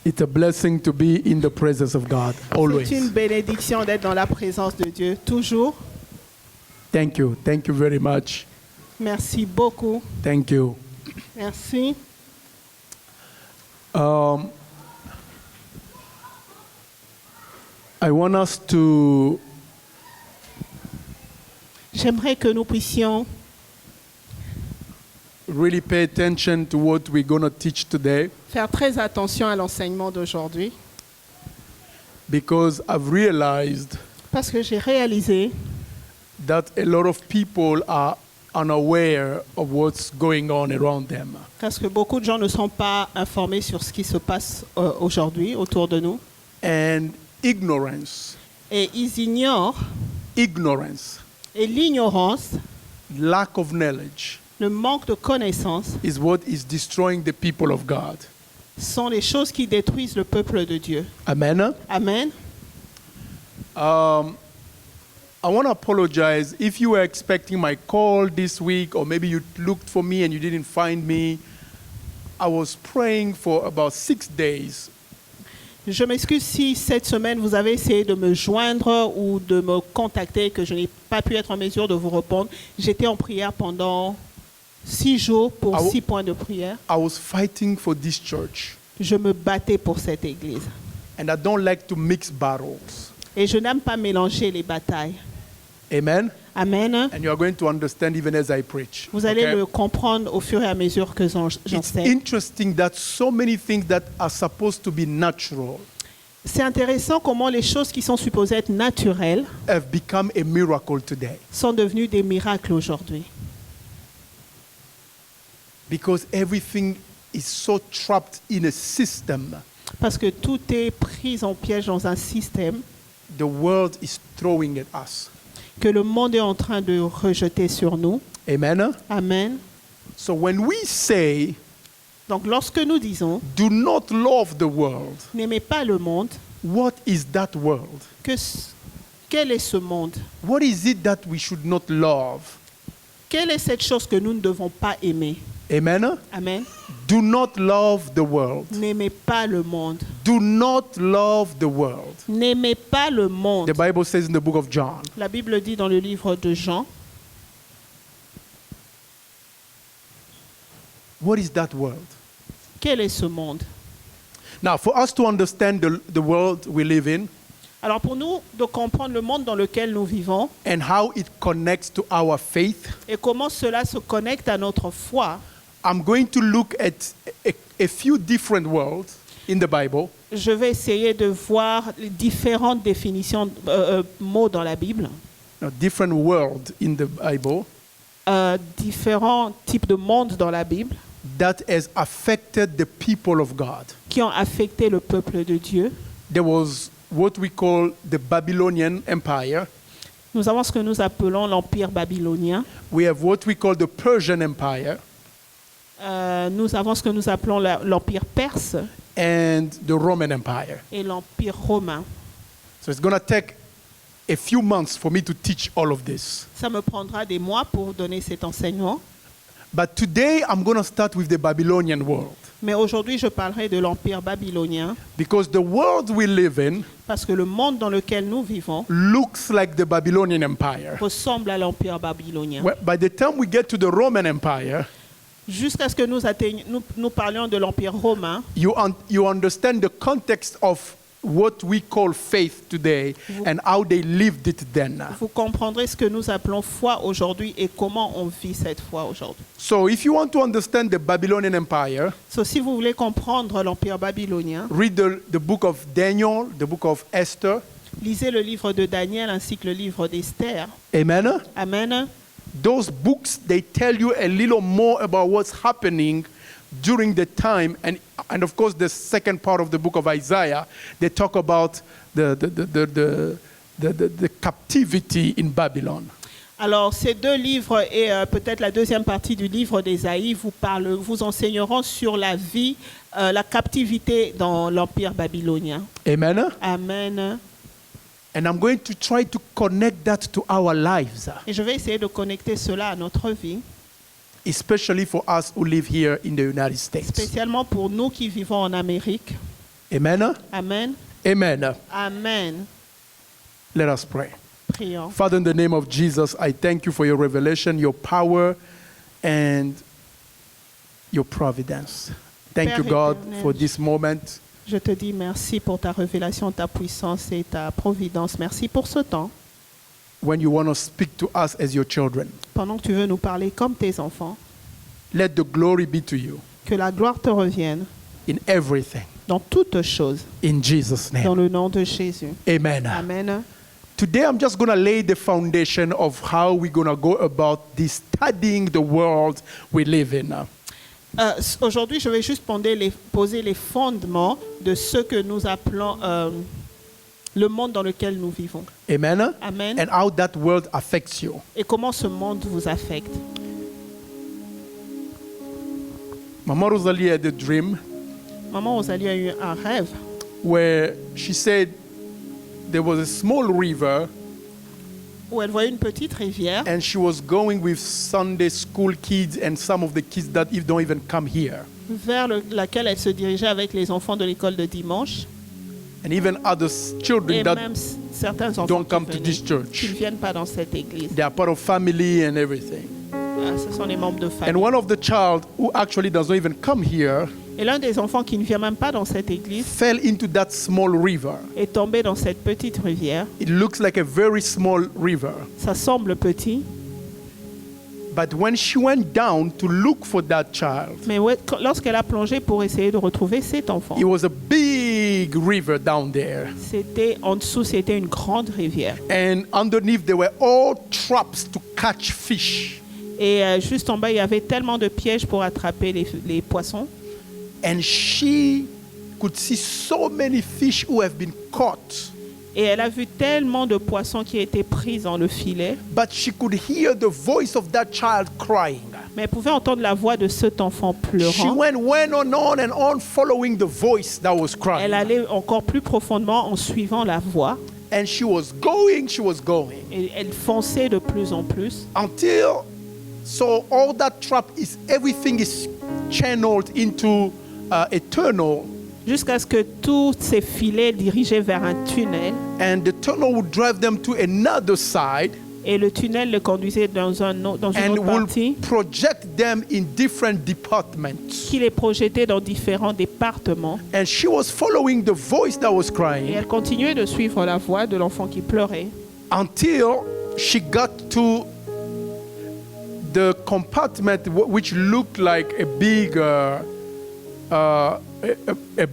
It's a blessing to be in the presence of God, always. C'est une bénédiction d'être dans la présence de Dieu, toujours. Thank you. Thank you very much. Merci beaucoup. Thank you. Merci. I want us to J'aimerais que nous puissions really pay attention to what we're going to teach today, faire très attention à l'enseignement d'aujourd'hui, because I've realized parce que j'ai réalisé that a lot of people are unaware of what's going on around them. parce que beaucoup de gens ne sont pas informés sur ce qui se passe aujourd'hui autour de nous. And ignorance, Et ils ignorent, et l'ignorance, lack of knowledge, le manque de connaissances is what is destroying the people of God. sont les choses qui détruisent le peuple de Dieu. Amen. Amen. I want to apologize if you were expecting my call this week, or maybe you looked for me and you didn't find me. I was praying for about 6 days. Je m'excuse si cette semaine vous avez essayé de me joindre ou de me contacter, que je n'ai pas pu être en mesure de vous répondre. J'étais en prière pendant 6 jours pour 6 points de prière. I was fighting for this church. Je me battais pour cette église. And I don't like to mix battles. Et je n'aime pas mélanger les batailles. Amen. Amen. And you are going to understand even as I preach. Vous allez Okay? le comprendre au fur et à mesure que It's j'enseigne. interesting that so many things that are supposed to be natural C'est intéressant comment les choses qui sont supposées être naturelles have become a miracle today. sont devenues des miracles aujourd'hui. Because everything is so trapped in a system. Parce que tout est pris en piège dans un système The world is throwing at us. que le monde est en train de rejeter sur nous. Amen. Amen. So when we say, Donc lorsque nous disons do not love the world, n'aimez pas le monde, what is that world? quel est ce monde? What is it that we should not love? Quelle est cette chose que nous ne devons pas aimer? Amen. Amen. Do not love the world. N'aimez pas le monde. Do not love the world. N'aimez pas le monde. The Bible says in the book of John. La Bible dit dans le livre de Jean. What is that world? Quel est ce monde? Now, for us to understand the world we live in Alors pour nous de comprendre le monde dans lequel nous vivons and how it connects to our faith, et comment cela se connecte à notre foi, I'm going to look at a few different worlds in the Bible. je vais essayer de voir les différentes définitions, mots dans la Bible, Different world in the Bible différents types de mondes dans la Bible that has affected the people of God. qui ont affecté le peuple de Dieu. There was what we call the Babylonian Empire. Nous avons ce que nous appelons l'Empire babylonien. We have what we call the Persian Empire Nous avons ce que nous appelons l'Empire perse and the Roman Empire. et l'Empire romain. So it's going to take a few months for me to teach all of this. Ça me prendra des mois pour donner cet enseignement. But today I'm going to start with the Babylonian world. Mais aujourd'hui, je parlerai de l'Empire babylonien Because the world we live in parce que le monde dans lequel nous vivons looks like the Babylonian Empire. ressemble à l'Empire babylonien. Well, by the time we get to the Roman Empire, Jusqu'à ce que nous parlions de l'Empire romain, you understand the context of what we call faith today and how they lived it then. vous comprendrez ce que nous appelons foi aujourd'hui et comment on vit cette foi aujourd'hui. So if you want to understand the Babylonian Empire, So, si vous voulez comprendre l'Empire babylonien, read the book of Daniel, the book of Esther. lisez le livre de Daniel ainsi que le livre d'Esther. Amen. Amen. Those books, they tell you a little more about what's happening during the time, and of course the second part of the book of Isaiah, they talk about the captivity in Babylon. Alors, ces deux livres et peut-être la deuxième partie du livre d'Ésaïe vous enseigneront sur la vie, la captivité dans l'Empire babylonien. Amen. Amen. And I'm going to try to connect that to our lives, Et je vais essayer de connecter cela à notre vie, especially for us who live here in the United States. spécialement pour nous qui vivons en Amérique. Amen. Amen. Amen. Amen. Let us pray. Prions. Father, in the name of Jesus, I thank you for your revelation, your power, and your providence. Thank Père you, God, éternel, for this moment. Je te dis merci pour ta révélation, ta puissance et ta providence. Merci pour ce temps. When you want to speak to us as your children, Pendant que tu veux nous parler comme tes enfants, let the glory be to you que la gloire te revienne in everything. dans toutes choses, In Jesus' dans name. le nom de Jésus. Amen. Amen. Today, I'm just going to lay the foundation of how we're going to go about this studying the world we live in. Aujourd'hui, je vais juste poser les fondements de ce que nous appelons le monde dans lequel nous vivons. Amen. Amen. And how that world affects you. Et comment ce monde vous affecte. Mama Rosalie had a dream Maman Rosalie a eu un rêve where she said there was a small river où elle voyait une petite rivière and she was going with Sunday school kids and some of the kids that don't even come here. vers laquelle elle se dirigeait avec les enfants de l'école de dimanche And even other children et that même certains enfants don't qui come to this qui church. ne viennent pas dans cette église. They are part of family and everything. Ce sont les membres de And famille. one of the child who actually does not even come here Et l'un des enfants qui ne vient même pas dans cette église fell into that small river. est tombé dans cette petite rivière. It looks like a very small river. Ça semble petit, But when she went down to look for that child, mais lorsqu'elle a plongé pour essayer de retrouver cet enfant, it was a big river down there. c'était en dessous, c'était une grande rivière. And underneath there were all traps to catch fish. Et juste en bas, il y avait tellement de pièges pour attraper les poissons. And she could see so many fish who have been caught. Et elle a vu tellement de poissons qui étaient pris dans le filet. But she could hear the voice of that child crying. Mais elle pouvait entendre la voix de cet enfant She pleurant. went on and on following the voice that was Elle crying. allait encore plus profondément en suivant la voix. And she was going. Et elle fonçait de plus en plus. Until, so all that trap everything is channeled into a tunnel. Jusqu'à ce que tous ces filets dirigeaient vers un tunnel. And the tunnel would drive them to another side. Et le tunnel le conduisait dans une And autre will partie project them in different departments. qui les projetait dans différents départements. And she was following the voice that was Et crying elle continuait de suivre la voix de l'enfant qui pleurait. until she got to the compartment which looked like a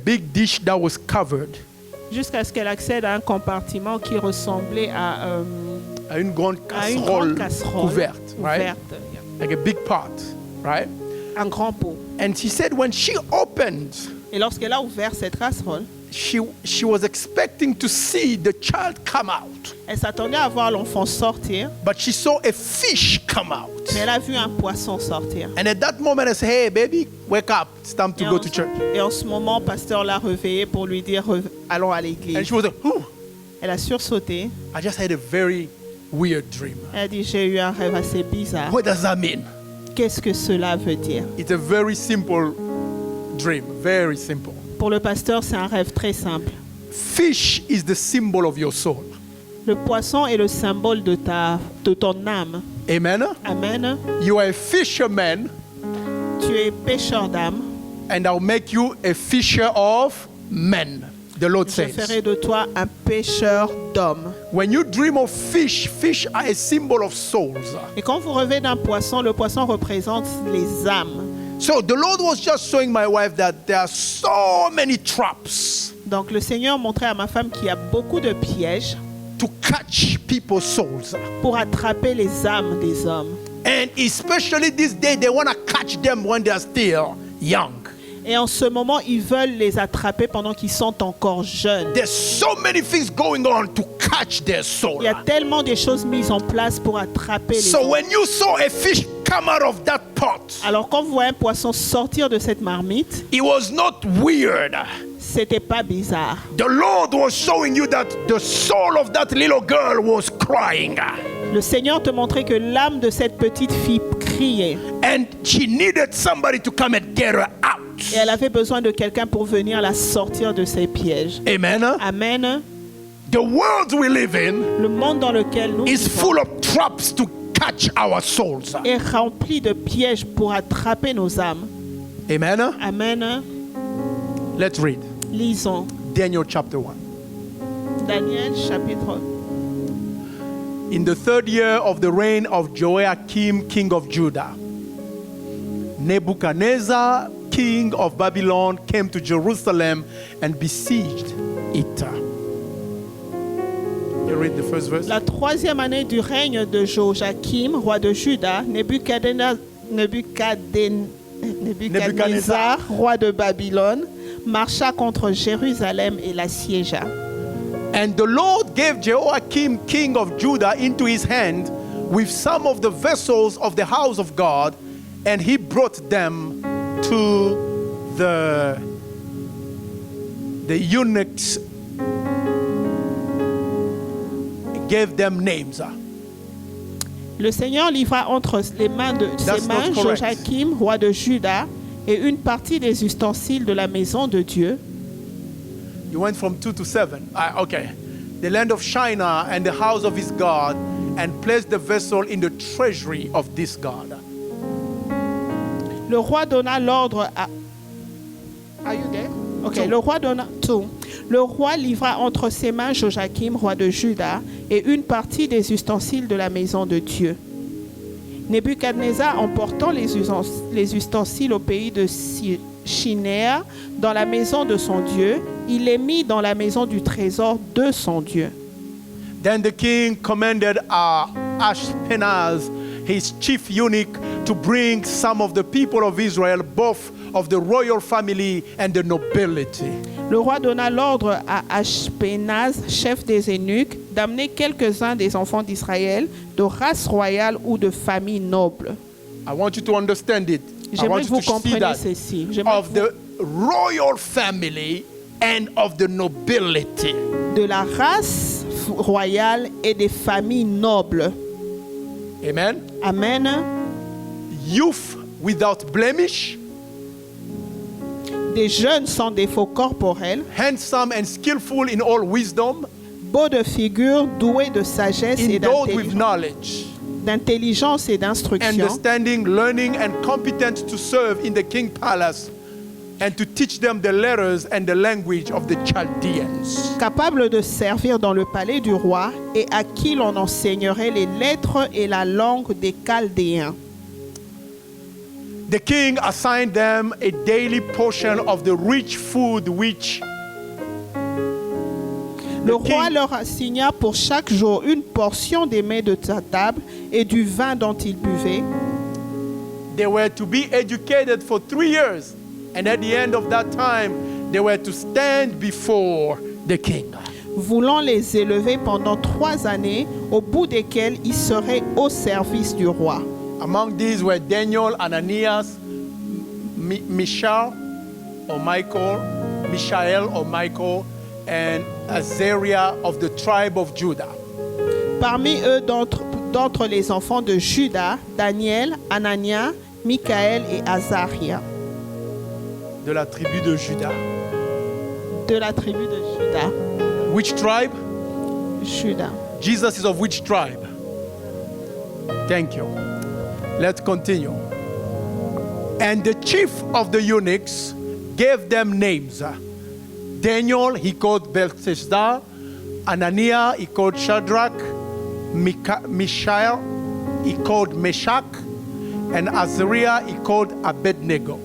big dish that was covered. Jusqu'à ce qu'elle accède à un compartiment qui ressemblait à Une grande une grande casserole casserole couverte, right? ouverte, Like a big pot, right? un grand pot. And she said when she opened, Et lorsqu'elle a ouvert cette casserole, she was expecting to see the child come out, elle s'attendait à voir l'enfant sortir, but she saw a fish come out. mais elle a vu un poisson sortir. And at that moment, I said, "Hey, baby, wake up! It's time to Et go en, to church." et en ce moment, pasteur l'a réveillée pour lui dire allons à And l'église. she was like, "Whew, Elle a sursauté. I just had a very weird dream." Elle a dit j'ai eu un rêve assez bizarre. What does that mean? Qu'est-ce que cela veut dire? It's a very simple dream, very simple. Pour le pasteur, c'est un rêve très simple. Fish is the symbol of your soul. Le poisson est le symbole de ton âme. Amen. Amen. You are a fisherman, Tu es pêcheur d'âme. and I'll make you a fisher of men. The Lord Je says. ferai de toi un pêcheur d'hommes. When you dream of fish, fish are a symbol of souls. Et quand vous rêvez d'un poisson, le poisson représente les âmes. So the Lord was just showing my wife that there are so many traps Donc le Seigneur montrait à ma femme qu'il y a beaucoup de pièges to catch people's souls. pour attraper les âmes des hommes. And especially this day, they want to catch them when they are still young. Et en ce moment, ils veulent les attraper pendant qu'ils sont encore jeunes. There's so many things going on to catch their soul. Il y a tellement de choses mises en place pour attraper les So hommes. when you saw a fish come out of that pot, Alors quand vous voyez un poisson sortir de cette marmite, it was not weird. c'était pas bizarre. The Lord was showing you that the soul of that little girl was crying. Le Seigneur te montrait que l'âme de cette petite fille criait. And she needed somebody to come and get her out. Et elle avait besoin de quelqu'un pour venir la sortir de ses pièges. Amen. Amen. The world we live in Le monde dans lequel nous is vivons full of traps to catch our souls. est rempli de pièges pour attraper nos âmes. Amen. Amen. Let's read Lisons Daniel chapter 1. Daniel chapitre 1. In the 3rd year of the reign of Joachim, king of Judah, Nebuchadnezzar, king of Babylon, came to Jerusalem and besieged it. You read the first verse? La 3e année du règne de Joachim, roi de Juda, Nebuchadnezzar, roi de Babylone, marcha contre Jérusalem et l'assiégea. And the Lord gave Joachim, king of Judah, into his hand with some of the vessels of the house of God, and he brought them to the eunuchs, gave them names. Le Seigneur livra entre les mains de That's ses mains not correct. Joachim, roi de Juda, et une partie des ustensiles de la maison de Dieu. You went from 2 to 7. Okay. The land of Shinar and the house of his God, and placed the vessel in the treasury of this God. Le roi donna l'ordre à... Are you there? Okay. Two. Le roi donna... Two. Le roi livra entre ses mains Joachim, roi de Juda, et une partie des ustensiles de la maison de Dieu. Nebuchadnezzar, emportant les ustensiles au pays de Shinéar, dans la maison de son Dieu, il les mit dans la maison du trésor de son Dieu. Then the king commanded Ashpenaz, his chief eunuch, to bring some of the people of Israel, both of the royal family and the nobility. Le roi donna l'ordre à Ashpenaz, chef des eunuques, d'amener quelques-uns des enfants d'Israël, de race royale ou de famille noble. I want you to understand it. I J'aimerais want que you vous to see compreniez that. ceci. J'aimerais Of the royal family and of the nobility. de la race royale et des familles nobles. Amen. Amen. Youth without blemish, Des jeunes sans défaut corporel, handsome and skillful in all wisdom, beaux de figure, doués de sagesse et endowed with d'intelligence. knowledge, Et d'instruction, understanding, learning, and competent to serve in the king's palace, and to teach them the letters and the language of the Chaldeans. capables de servir dans le palais du roi et à qui l'on enseignerait les lettres et la langue des Chaldéens. The king assigned them a daily portion of the rich food which Le roi leur assigna pour chaque jour une portion des mets de sa table et du vin dont ils buvaient. they were to be educated for 3 years, and at the end of that time, they were to stand before the king. Voulant les élever pendant 3 années, au bout desquelles ils seraient au service du roi. Among these were Daniel, Ananias, Mishael or Michael, and Azariah of the tribe of Judah. Parmi eux, d'entre les enfants de Juda, Daniel, Anania, Michaël et Azaria, De la tribu de Juda. de la tribu de Juda. Which tribe? Juda. Jesus is of which tribe? Thank you. Let's continue. And the chief of the eunuchs gave them names. Daniel, he called Belteshazzar. Ananiah, he called Shadrach. Mishael, he called Meshach. And Azariah, he called Abednego.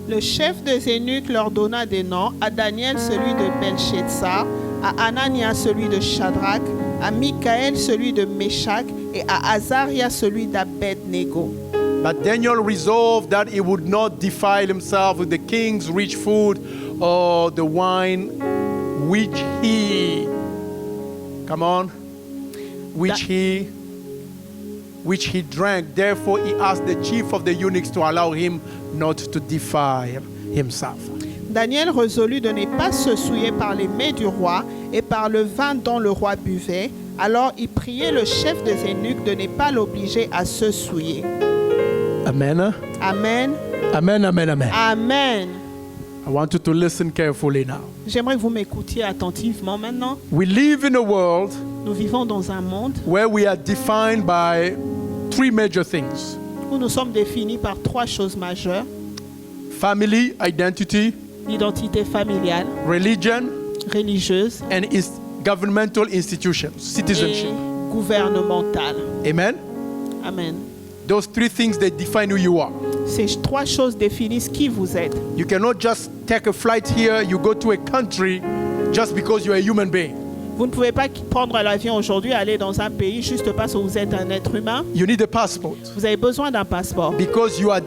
Le chef des eunuques leur donna des noms, à Daniel celui de Belshazzar, à Anania celui de Shadrach, à Michaël celui de Meshach et à Azaria celui d'Abednego. But Daniel resolved that he would not defile himself with the king's rich food or the wine which he, come on, which he drank. Therefore he asked the chief of the eunuchs to allow him not to defile himself. Daniel résolut de ne pas se souiller par les mets du roi et par le vin dont le roi buvait. Alors il priait le chef des eunuques de ne pas l'obliger à se souiller. Amen. Amen. Amen, amen, amen. Amen. I want you to listen carefully now. J'aimerais que vous m'écoutiez attentivement maintenant. We live in a world Nous vivons dans un monde where we are defined by three major things: où nous sommes définis par trois choses majeures: family, identity, l'identité familiale, religion, religieuse and governmental institutions, et citizenship. gouvernementale. Amen? Amen. Those three things, they define who you are. Ces trois choses définissent qui vous êtes. You cannot just take a flight here, you go to a country just because you're a human being. Vous ne pouvez pas prendre l'avion aujourd'hui et aller dans un pays juste parce que vous êtes un être humain. You need a passport Vous avez besoin d'un passeport because you are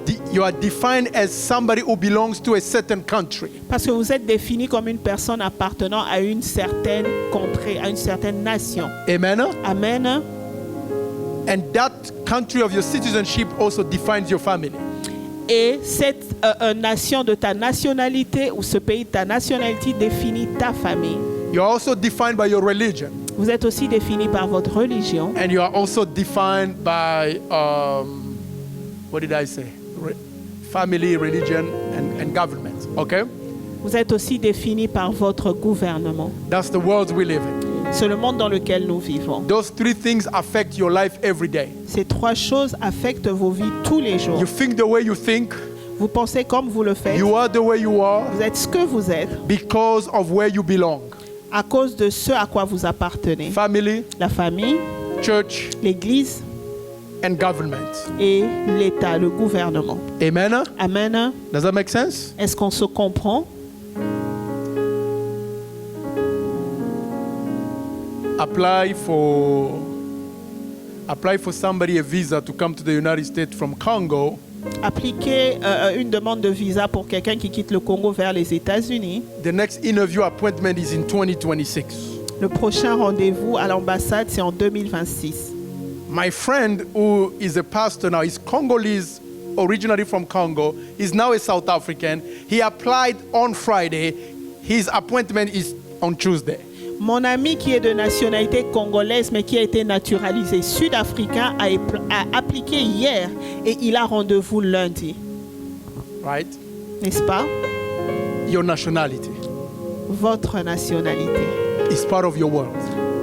defined as somebody who belongs to a certain country. parce que vous êtes défini comme une personne appartenant à une certaine contrée, à une certaine nation. Amen? Amen. And that country of your citizenship also defines your family. Et cette nation de ta nationalité ou ce pays de ta nationalité définit ta famille. You're also defined by your religion. Vous êtes aussi défini par votre religion. And you are also defined by, what did I say? Family, religion, and government. Okay? Vous êtes aussi défini par votre gouvernement. That's the world we live in. C'est le monde dans lequel nous vivons. Those three things affect your life every day. Ces trois choses affectent vos vies tous les jours. You think the way you think, Vous pensez comme vous le faites. you are the way you are Vous êtes ce que vous êtes because of where you belong. à cause de ce à quoi vous appartenez. Family, La famille, church, l'Église and government. et l'État, le gouvernement. Amen? Amen. Does that make sense? Est-ce qu'on se comprend? Apply for somebody a visa to come to the United States from Congo. Appliquer une demande de visa pour quelqu'un qui quitte le Congo vers les États-Unis. The next interview appointment is in 2026. Le prochain rendez-vous à l'ambassade, c'est en 2026. My friend, who is a pastor now, is Congolese, originally from Congo. He's now a South African. He applied on Friday. His appointment is on Tuesday. Mon ami qui est de nationalité congolaise mais qui a été naturalisé sud-africain a appliqué hier et il a rendez-vous lundi. Right? N'est-ce pas? Your nationality Votre nationalité, is part of your world.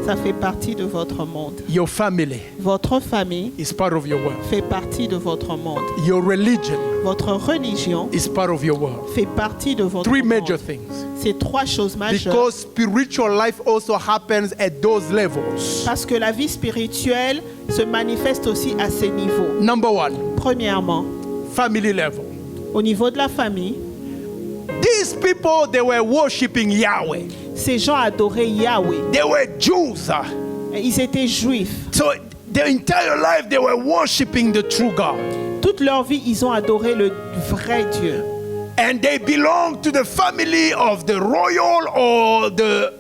ça fait partie de votre monde. Your family Votre famille is part of your world. fait partie de votre monde. Your religion Votre religion is part of your world. fait partie de votre Three monde. major things. C'est trois choses majeures. Because spiritual life also happens at those levels. Parce que la vie spirituelle se manifeste aussi à ces niveaux. Number one, Premièrement, family level. au niveau de la famille, These people, they were worshiping Yahweh. ces gens adoraient Yahweh. They were Jews. Ils étaient juifs. So their entire life, they were worshiping the true God. Toute leur vie, ils ont adoré le vrai Dieu. And they belong to the family of the royal or the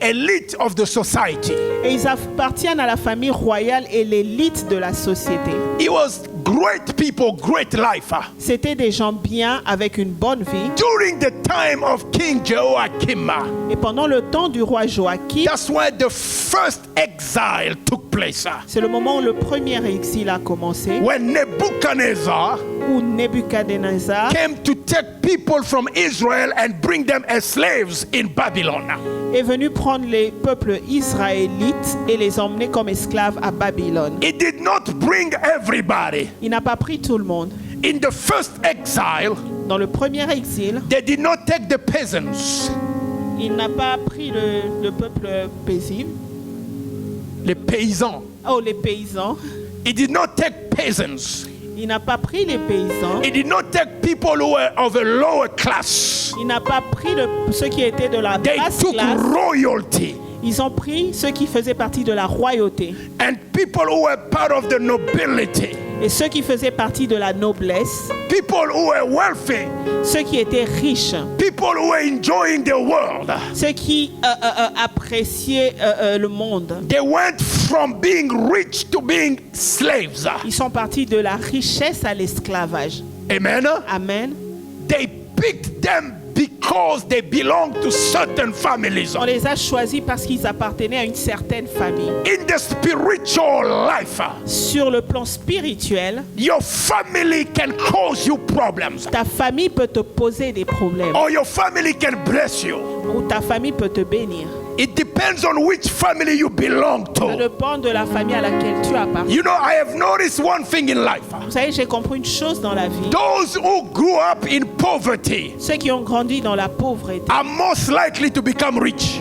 elite of the society. Et ils appartiennent à la famille royale et l'élite de la société. It was great people, great life. C'était des gens bien avec une bonne vie. During the time of King Jehoiakim, Et pendant le temps du roi Joachim, that's why the first exile took place. c'est le moment où le premier exil a commencé, When Nebuchadnezzar où Nebuchadnezzar came to take people from Israel and bring them as slaves in Babylon. est venu prendre les peuples israélites et les emmener comme esclaves à Babylone. He did not bring everybody. Il n'a pas pris tout le monde. In the first exile, Dans le premier exil, they did not take the peasants, il n'a pas pris le peuple paisible. les paysans. Oh, les paysans. He did not take peasants. Il n'a pas pris les paysans. He did not take people who were of a lower class. Il n'a pas pris ceux qui étaient de la They basse took classe. royalty Ils ont pris ceux qui faisaient partie de la royauté and people who were part of the nobility, et ceux qui faisaient partie de la noblesse, people who were wealthy, ceux qui étaient riches, people who were enjoying the world. ceux qui appréciaient le monde. They went from being rich to being slaves. Ils sont partis de la richesse à l'esclavage. Amen. Amen. They picked them because they belong to certain families. On les a choisis parce qu'ils appartenaient à une certaine famille. In the spiritual life, Sur le plan spirituel, your family can cause you problems, ta famille peut te poser des problèmes or your family can bless you. ou ta famille peut te bénir. It depends on which family you belong Ça to. dépend de la famille à laquelle tu appartiens. You know, I have noticed one thing in life. Vous savez, j'ai compris une chose dans la vie. Those who grew up in poverty Ceux qui ont grandi dans la pauvreté are most likely to become rich.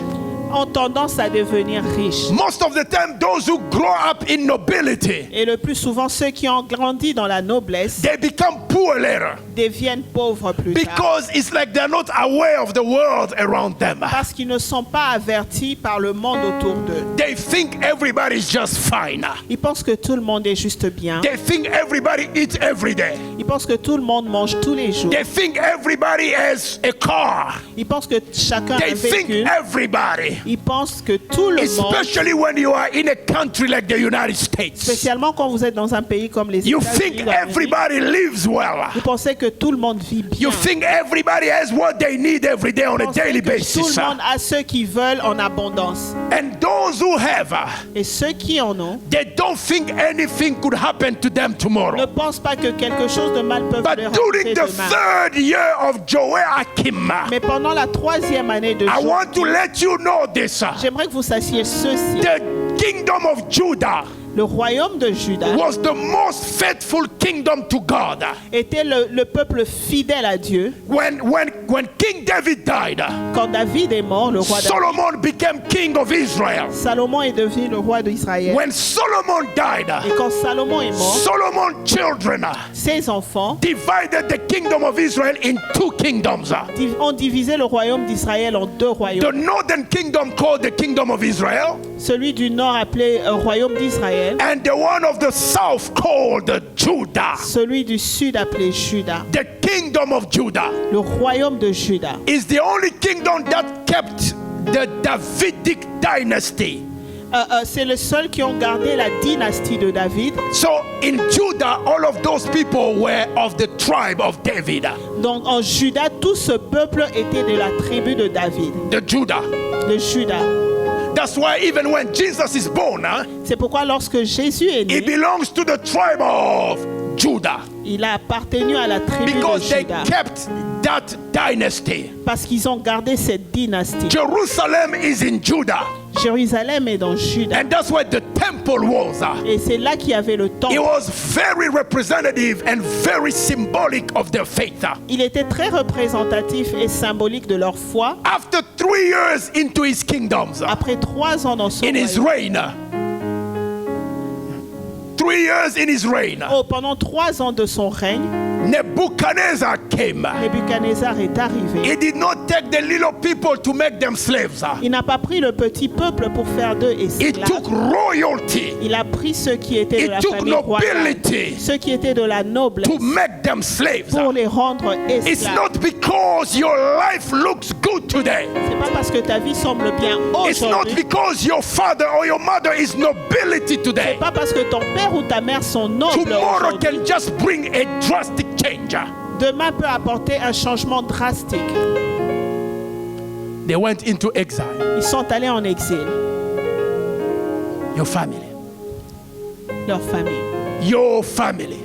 ont tendance à devenir riches. Most of the time, those who grow up in nobility, Et le plus souvent, ceux qui ont grandi dans la noblesse they become poor later deviennent pauvres plus tard. because it's like they're not aware of the world around them. Parce qu'ils ne sont pas avertis par le monde autour d'eux. They think everybody's just fine. Ils pensent que tout le monde est juste bien. They think everybody eats every day. Ils pensent que tout le monde mange tous les jours. They think everybody has a car. Ils pensent que chacun a They un think véhicule. everybody, Ils pensent que tout le monde, especially when you are in a country like the United States, spécialement quand vous êtes dans un pays comme les you États-Unis think d'Amérique, everybody lives well. vous pensez que tout le monde vit bien. You think everybody has what they need every day on Vous a pensez daily que tout basis. le monde a ce qu'ils veulent en abondance. And those who have, Et ceux qui en ont they don't think anything could happen to them ne tomorrow. pensent pas que quelque chose de mal peut But leur during arriver the demain. third year of Joachim, Mais pendant la 3e année de I Joachim, want to let you know this. j'aimerais que vous sachiez ceci. The kingdom of Judah Le royaume de Juda was the most faithful kingdom to God. était le peuple fidèle à Dieu. When King David died, Quand David est mort, le roi David, Solomon became king of Israel. Salomon est devenu le roi d'Israël. When Solomon died, Et quand Salomon est mort, Solomon's children ses enfants divided the kingdom of Israel in two kingdoms. ont divisé le royaume d'Israël en deux The royaumes. northern kingdom called the kingdom of Israel, Celui du nord appelé royaume d'Israël, and the one of the south called Judah. celui du sud appelé Juda. The kingdom of Judah Le royaume de Juda is the only kingdom that kept the Davidic dynasty. c'est le seul qui ont gardé la dynastie de David. So in Judah, all of those people were of the tribe of David. Donc en Juda, tout ce peuple était de la tribu de David, The Judah. de Juda. That's why even when Jesus is born, C'est pourquoi lorsque Jésus est he né, belongs to the tribe of Judah. il a appartenu à la tribu de Because they Juda. kept that dynasty. Parce qu'ils ont gardé cette dynastie. Jerusalem is in Judah. Jérusalem est dans Juda. And that's where the temple was. Et c'est là qu'il y avait le It temple. was very representative and very symbolic of their faith. Il était très représentatif et symbolique de leur foi. After 3 years into his kingdoms, Après 3 ans dans son in his royaume, reign, 3 years in his reign, pendant 3 ans de son règne, Nebuchadnezzar came. Nebuchadnezzar est arrivé. He did not take the little people to make them slaves. Il n'a pas pris le petit peuple pour faire d'eux He took esclaves. royalty Il a pris ceux qui étaient de He la took famille royale, nobility ceux qui étaient de la noblesse, to make them slaves. pour les rendre It's esclaves. not because your life looks good today. C'est pas parce que ta vie semble bien It's not aujourd'hui. because your father or your mother is nobility today. Pas parce que ton père ou ta mère sont nobles Tomorrow aujourd'hui. can just bring a drastic change. Demain peut apporter un changement drastique. They went into exile. Ils sont allés en exil. Your family. Leur famille. Your family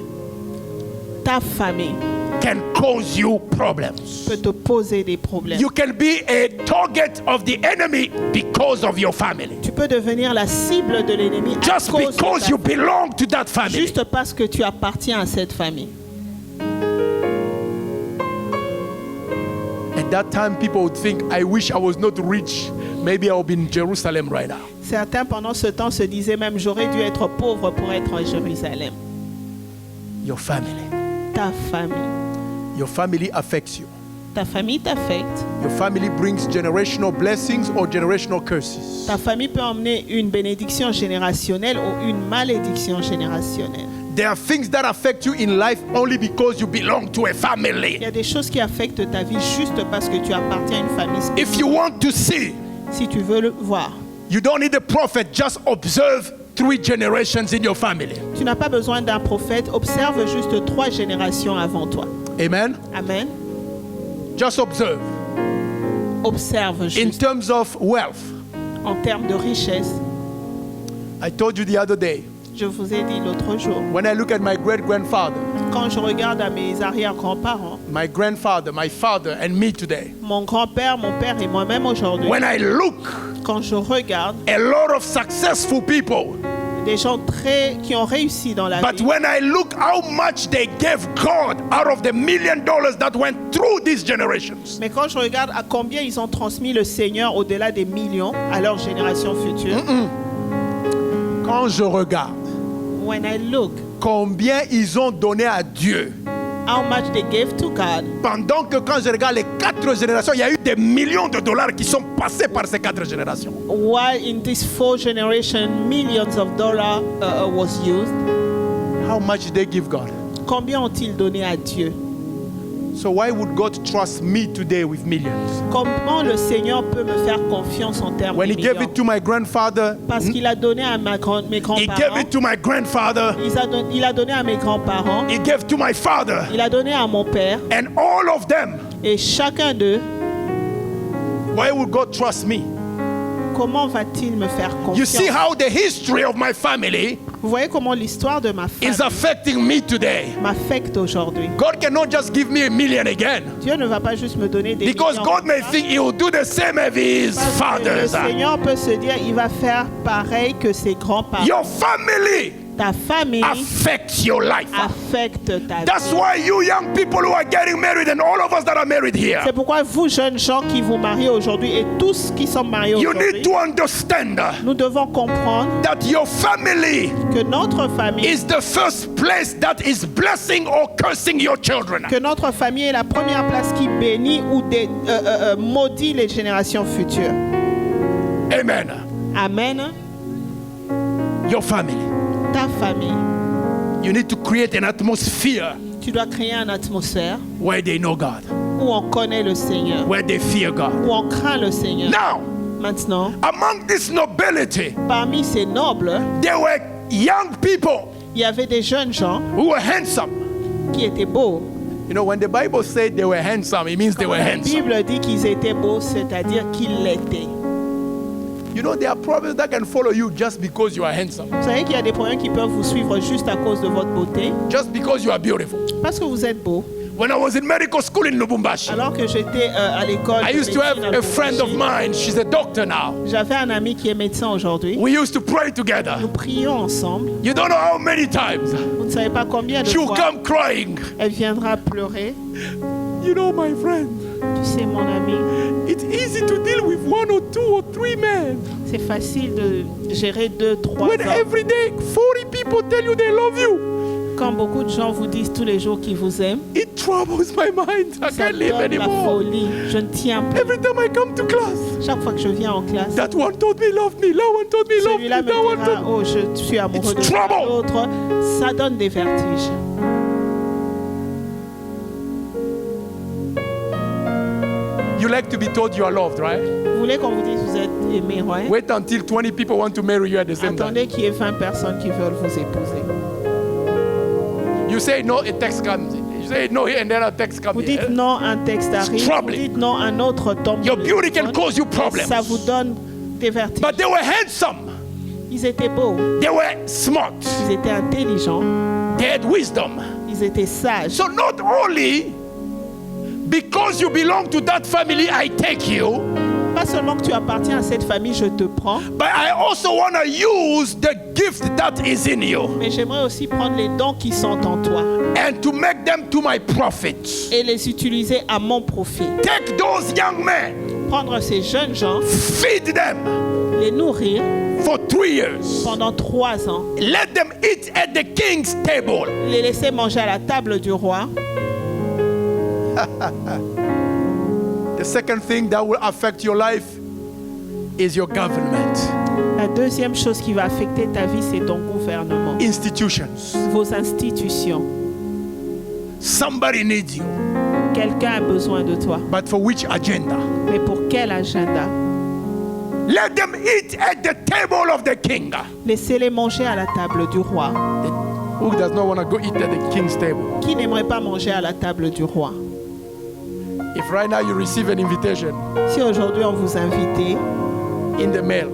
Ta famille can cause you problems. peut te poser des problèmes. You can be a target of the enemy because of your family. Tu peux devenir la cible de l'ennemi à Just cause de because ta you famille. belong to that family. Juste parce que tu appartiens à cette famille. At that time, people would think, I wish I was not rich. Maybe I would be in Jerusalem right now. Certains pendant ce temps se disaient même j'aurais dû être pauvre pour être à Jérusalem. Your family. Ta famille. Your family affects you. Ta famille t'affecte. Your family brings generational blessings or generational curses. Ta famille peut emmener une bénédiction générationnelle ou une malédiction générationnelle. There are things that affect you in life only because you belong to a Il family. y a des choses qui affectent ta vie juste parce que tu appartiens à une famille spécifique. If you want to see, Si tu veux le voir, you don't need a prophet, just observe 3 generations in your family. tu n'as pas besoin d'un prophète. Observe juste 3 générations avant toi. Amen. Amen. Just observe. observe in juste terms of wealth. en termes de richesse. I told you the other day, Je vous ai dit l'autre jour, when I look at my great-grandfather, quand je regarde à mes arrière-grands-parents, my grandfather, my father, and me today, mon grand-père, mon père et moi-même aujourd'hui, when I look quand je regarde a lot of successful people, des gens qui ont réussi dans la but vie, when I look how much they gave God out of the $1 million that went through these generations, mais quand je regarde à combien ils ont transmis le Seigneur au-delà des millions à leur génération future, quand je regarde when I look combien ils ont donné à Dieu, how much they gave to God, pendant que quand je regarde les 4 générations, il y a eu des millions de dollars qui sont passés par ces 4 générations. while in this 4 generation millions of dollars was used, How much did they give God? combien ont-ils donné à Dieu? So why would God trust me today with millions? Comment le Seigneur peut me faire confiance en termes When de he gave millions? it to my grandfather, Parce qu'il a donné à mes he gave grands-parents, it to my grandfather, il a donné à mes grands-parents, he gave to my father, il a donné à mon père, and all of them. et chacun d'eux, Why would God trust me? comment va-t-il me faire You see confiance? how the history of my family Vous voyez comment l'histoire de ma is famille affecting me today. m'affecte aujourd'hui. God cannot just give me $1 million again, Dieu ne va pas juste me donner des because millions God may comme ça, think he will do the same as his parce que le fathers. Seigneur peut se dire, il va faire pareil que ses grands-parents. Your family Ta famille affects your life. affecte ta That's vie. why you young people who are getting married and all of us that are married here, C'est pourquoi vous, jeunes gens qui vous mariez aujourd'hui et tous qui sont mariés you aujourd'hui, need to understand nous devons comprendre that your family que notre famille, is the first place that is blessing or cursing your children. que notre famille est la première place qui bénit ou maudit les générations futures. Amen. Amen. Your family. Ta famille, You need to create an atmosphere tu dois créer une atmosphère where they know God, où on connaît le Seigneur, where they fear God. où on craint le Seigneur. Now, Maintenant, among this nobility, parmi ces nobles, there were young people il y avait des jeunes gens who were handsome. qui étaient beaux. You know, when the Bible said they were handsome, it means they were La handsome. Bible dit qu'ils étaient beaux, c'est-à-dire qu'ils l'étaient. You know, there are problems that can follow you just because you are handsome, Vous savez qu'il y a des problèmes qui peuvent vous suivre juste à cause de votre beauté, just because you are beautiful. parce que vous êtes beau. When I was in medical school in Lubumbashi, Alors que j'étais à l'école, I de used to have médecine à a friend of Lubumbashi, mine. She's a doctor now. j'avais un ami qui est médecin aujourd'hui. We used to pray together. Nous prions ensemble. You don't know how many times Vous ne savez pas combien de she will fois come crying. elle viendra pleurer. You know, my friend, Tu sais, mon ami, it's easy to deal with 1 or 2 or 3 men. c'est facile de gérer 2, 3 When hommes. every day 40 people tell you they love you, Quand beaucoup de gens vous disent tous les jours qu'ils vous aiment, it troubles my mind. I ça can't live donne la anymore. folie. Je ne tiens plus. Every time I come to class, Chaque fois que je viens en classe, that one told me love me, that one told me love me, celui-là me that one dira, told me. oh, je suis amoureux It's de trouble. l'autre. Ça donne des vertiges. You like to be told you are loved, right? Vous voulez qu'on vous dise que vous êtes aimé, ouais? Wait until 20 people want to marry you at the same time. Attendez qu'il y ait 20 personnes qui veulent vous épouser. You say no, a text comes. You say no here and then a text comes. Vous dites non, un texte arrive. Vous troubling. dites non, un autre tombe. Your sur le beauty can téléphone. cause you Et problems. ça vous donne des vertiges. But they were handsome. Ils étaient beaux, They were smart. ils étaient intelligents, They had wisdom. ils étaient sages. So not only because you belong to that family, I take you, Pas seulement que tu appartiens à cette famille, je te prends, but I also want to use the gift that is in you mais j'aimerais aussi prendre les dons qui sont en toi and to make them to my profit. et les utiliser à mon profit. Take those young men, Prendre ces jeunes gens, feed them les nourrir for 3 years. pendant 3 ans, Let them eat at the king's table. les laisser manger à la table du roi. The second thing that will affect your life is your government, La deuxième chose qui va affecter ta vie, c'est ton gouvernement, institutions. vos institutions. Somebody needs you, Quelqu'un a besoin de toi, but for which agenda? mais pour quel agenda? Let them eat at the table of the king. Laissez-les manger à la table du roi. Who does not want to go eat at the king's table? Qui n'aimerait pas manger à la table du roi? If right now you receive an invitation Si aujourd'hui on vous invite, in the mail,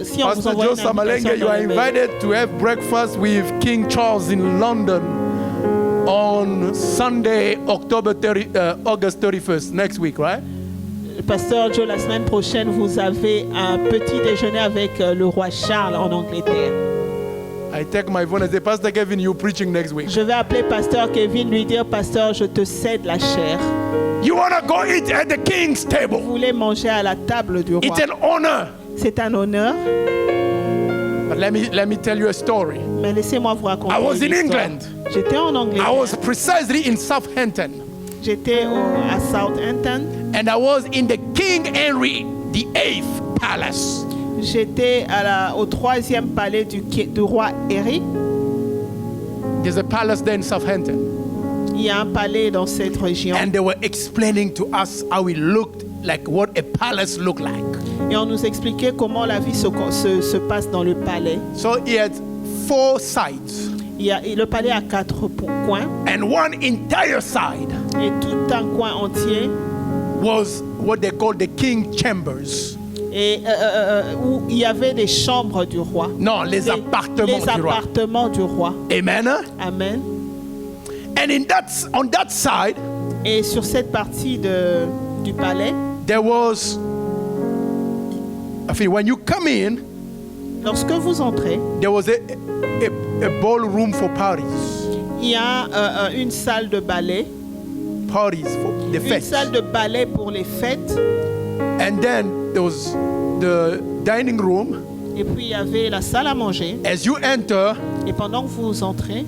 si on vous Pastor envoie une Joe Samalenga, invitation you dans are le mail, invited to have breakfast with King Charles in London on Sunday, August 31st, next week, right? Pasteur Joe, la semaine prochaine, vous avez un petit déjeuner avec le roi Charles en Angleterre. I take my phone and say, Pastor Kevin, you preaching next week. Je vais appeler Pasteur Kevin, lui dire, Pasteur, je te cède la chair. You want to go eat at the king's Vous table. voulez manger à la table du roi. It's an honor. C'est un honneur, But let me tell you a story. mais laissez-moi vous raconter I was une in histoire. England. J'étais en I Angleterre. was precisely in Southampton. J'étais à Southampton. And I was in the King Henry VIII Palace. J'étais au 3e palais du roi Henri. There's a palace there in Southampton. Il y a un palais dans cette région. And they were explaining to us how it looked like, what a palace looked like. Et on nous expliquait comment la vie se passe dans le palais. So it had 4 sides. Le palais a 4 coins. And one entire side Et tout un coin entier. was what they called the king chambers. Et où il y avait des chambres du roi. Non, les appartements Les du roi. appartements du roi. Amen. Amen. And on that side, Et sur cette partie du palais, there was, when you come in, lorsque vous entrez, there was a ballroom for parties. il y a une salle de ballet. Parties for the Une fête. salle de ballet pour les fêtes. And then there was the dining room. Et puis il y avait la salle à manger. As you enter, Et pendant que vous entrez,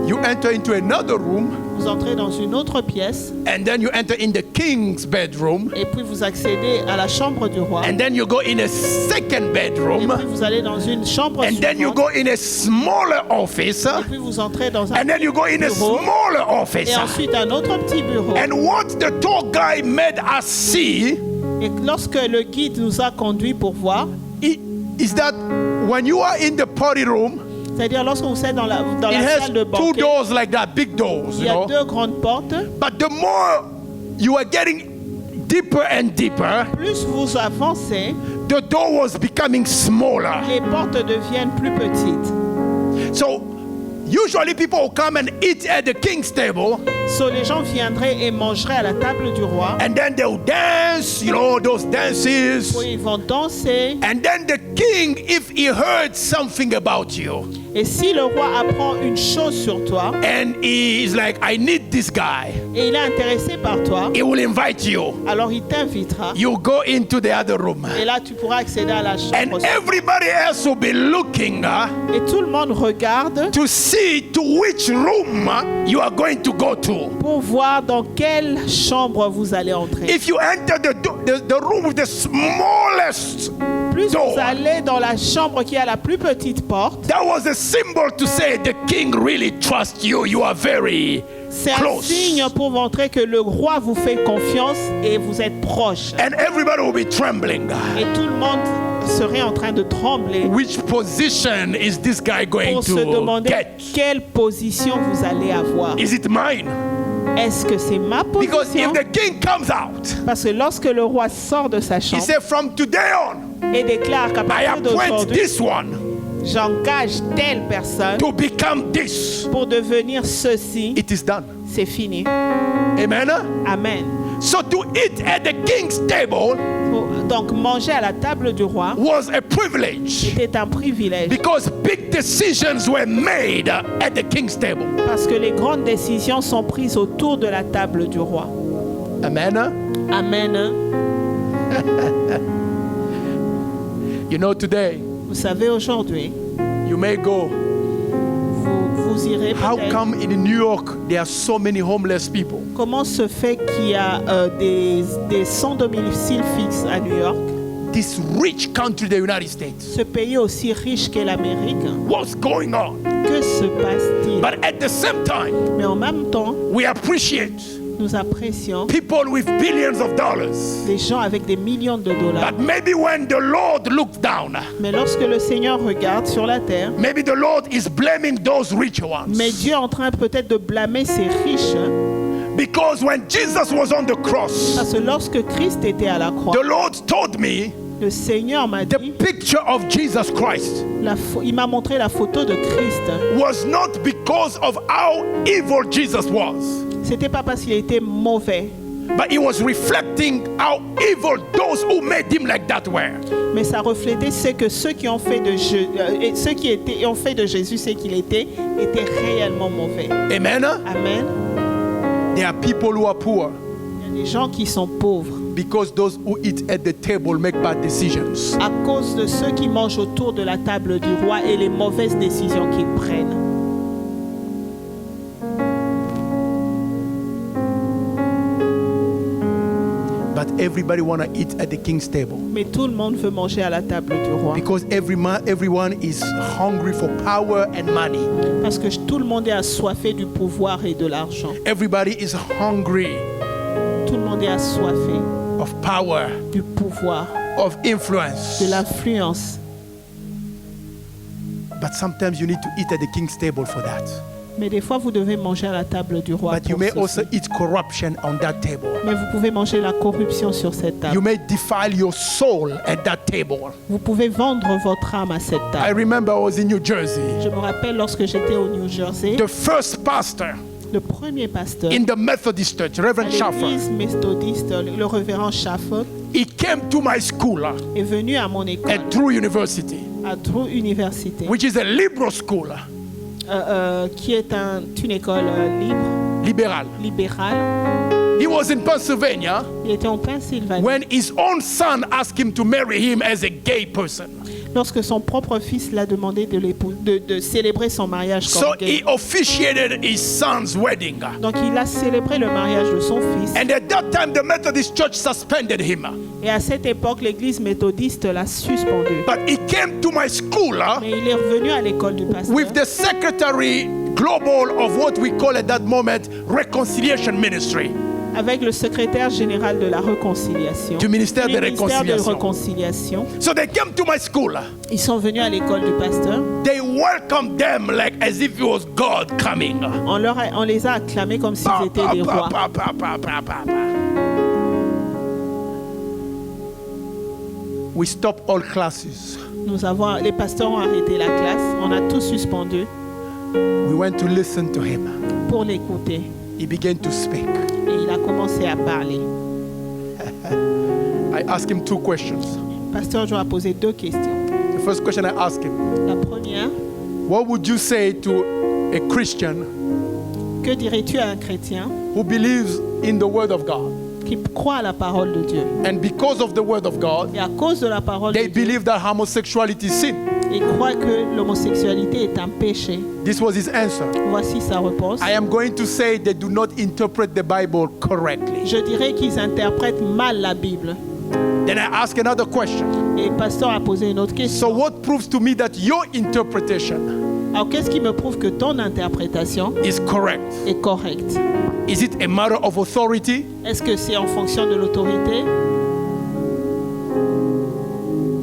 you enter into another room. vous entrez dans une autre pièce. And then you enter in the king's bedroom. Et puis vous accédez à la chambre du roi. And then you go in a second Et bedroom. puis vous allez dans une chambre And then you suivante. go in a smaller office. Et puis vous entrez dans un And then you go in a bureau. smaller office. Et ensuite un autre petit bureau. And what the tour guy made us see Et lorsque le guide nous a conduits pour voir, is that when you are in the party room, c'est-à-dire lorsque vous êtes dans la it has salle de 2 banquet, doors like that, big doors, il you y a know. 2 grandes portes. But the more you are getting deeper and deeper, Plus vous avancez, the door was becoming smaller. les portes deviennent plus petites. So usually people will come and eat at the king's table, So, les gens viendraient et mangeraient à la table du roi. and then they'll dance, you know, those dances. Puis ils vont danser. And then the king, if he heard something about you, Et si le roi apprend une chose sur toi and he is like, I need this guy, et il est intéressé par toi, he will invite you. alors il t'invitera. You go into the other room. Et là, tu pourras accéder à la chambre. And everybody else will be looking Et tout le monde regarde to see to which room you are going to go to. pour voir dans quelle chambre vous allez entrer. If you enter the room with the smallest Plus door, vous allez dans la chambre qui a la plus petite porte, that was a symbol to say the king really trusts you. You are very c'est un close. signe pour montrer que le roi vous fait confiance et vous êtes proche. And everybody will be trembling. Et tout le monde serait en train de trembler Which position is this guy going pour se to demander get? quelle position vous allez avoir. Is it mine? Est-ce que c'est ma Because position? if the king comes out, Parce que lorsque le roi sort de sa he chambre said, from today on, et déclare qu'à I partir appoint d'aujourd'hui, this one j'engage telle personne to become this. pour devenir ceci, It is done. c'est fini. Amen. Amen. So to eat at the king's table Donc manger à la table du roi was a privilege était un privilège because big decisions were made at the king's table. parce que les grandes décisions sont prises autour de la table du roi. Amen. Amen. You know, today Vous savez, aujourd'hui, you may go, vous irez how peut-être. come in New York there are so many homeless people? Comment se fait qu'il y a des sans domicile fixe à New York, This rich country, the United States. ce pays aussi riche qu'est l'Amérique? What's going on? Que se passe-t-il? But at the same time, Mais en même temps, we appreciate nous apprécions people with billions of dollars. les gens avec des millions de dollars. But maybe when the Lord looks down, Mais lorsque le Seigneur regarde sur la terre, maybe the Lord is blaming those rich ones. mais Dieu est en train peut-être de blâmer ces riches Because when Jesus was on the cross, Parce que lorsque Christ était à la croix, the Lord told me le Seigneur m'a the dit, picture of Jesus Christ il m'a montré la photo de Christ. was not because of how evil Jesus was, C'était pas parce qu'il était mauvais, but it was reflecting how evil those who made him like that were. mais ça reflétait ce que ceux qui ont fait de ont fait de Jésus ce qu'il était étaient réellement mauvais. Amen. Amen. There are people who are poor Il y a des gens qui sont pauvres because those who eat at the table make bad decisions. à cause de ceux qui mangent autour de la table du roi et les mauvaises décisions qu'ils prennent. But everybody want to eat at the king's table Mais tout le monde veut manger à la table du roi. because everyone is hungry for power and money. Parce que tout le monde est assoiffé du pouvoir et de l'argent. Everybody is hungry Tout le monde est assoiffé of power, du pouvoir, of influence. de l'influence. But sometimes you need to eat at the king's table for that. Mais des fois, vous devez manger à la table du roi. But you pour may ceci. also eat corruption on that table. Mais vous pouvez manger la corruption sur cette You table. may defile your soul at that table. Vous pouvez vendre votre âme à cette I table. remember I was in New Jersey. Je me rappelle lorsque j'étais au New Jersey, The first pastor le premier pasteur in the Methodist Church, Reverend à Schaffer, l'église méthodiste, le révérend Schaffer, he came to my school est venu à mon école, at Drew University, à Drew University, which is a liberal school, qui est une école liberal. libérale. He was in Pennsylvania Il était en Pennsylvanie. when his own son asked him to marry him as a gay person. Lorsque son propre fils l'a demandé de célébrer son mariage So comme gay. he officiated his son's wedding. Donc il a célébré le mariage de son fils. And at that time, the Methodist Church suspended him. Et à cette époque, l'église méthodiste l'a suspendu. But he came to my school Mais il est revenu à l'école du pasteur with the secretary global of what we call at that moment reconciliation ministry. avec le secrétaire général de la réconciliation. Du ministère de ministère de réconciliation. réconciliation. So they came to my school. Ils sont venus à l'école du pasteur. They welcomed them like as if it was God coming. On les a acclamés comme s'ils Pa, étaient pa, des pa, rois. pa, pa, pa, pa, pa, pa. We stopped all classes. Les pasteurs ont arrêté la classe. On a tout suspendu We went to listen to him. pour l'écouter. He began to speak. Et il a commencé à parler. I asked him two questions. Pasteur Joe a posé 2 questions. The first question I asked him, La première, what would you say to a Christian que dirais-tu à un chrétien who believes in the Word of God? qui croit à la parole de Dieu? And because of the Word of God, Et à cause de la parole they de Dieu, believe that homosexuality is sin. il croit que l'homosexualité est un péché. This was his answer. Voici sa réponse. I am going to say they do not interpret the Bible correctly. Je dirais qu'ils interprètent mal la Bible. Then I ask another question. Et le pasteur a posé une autre So question. what proves to me that your interpretation Alors qu'est-ce qui me prouve que ton interprétation is correct? est correcte? Is it a matter of authority? Est-ce que c'est en fonction de l'autorité?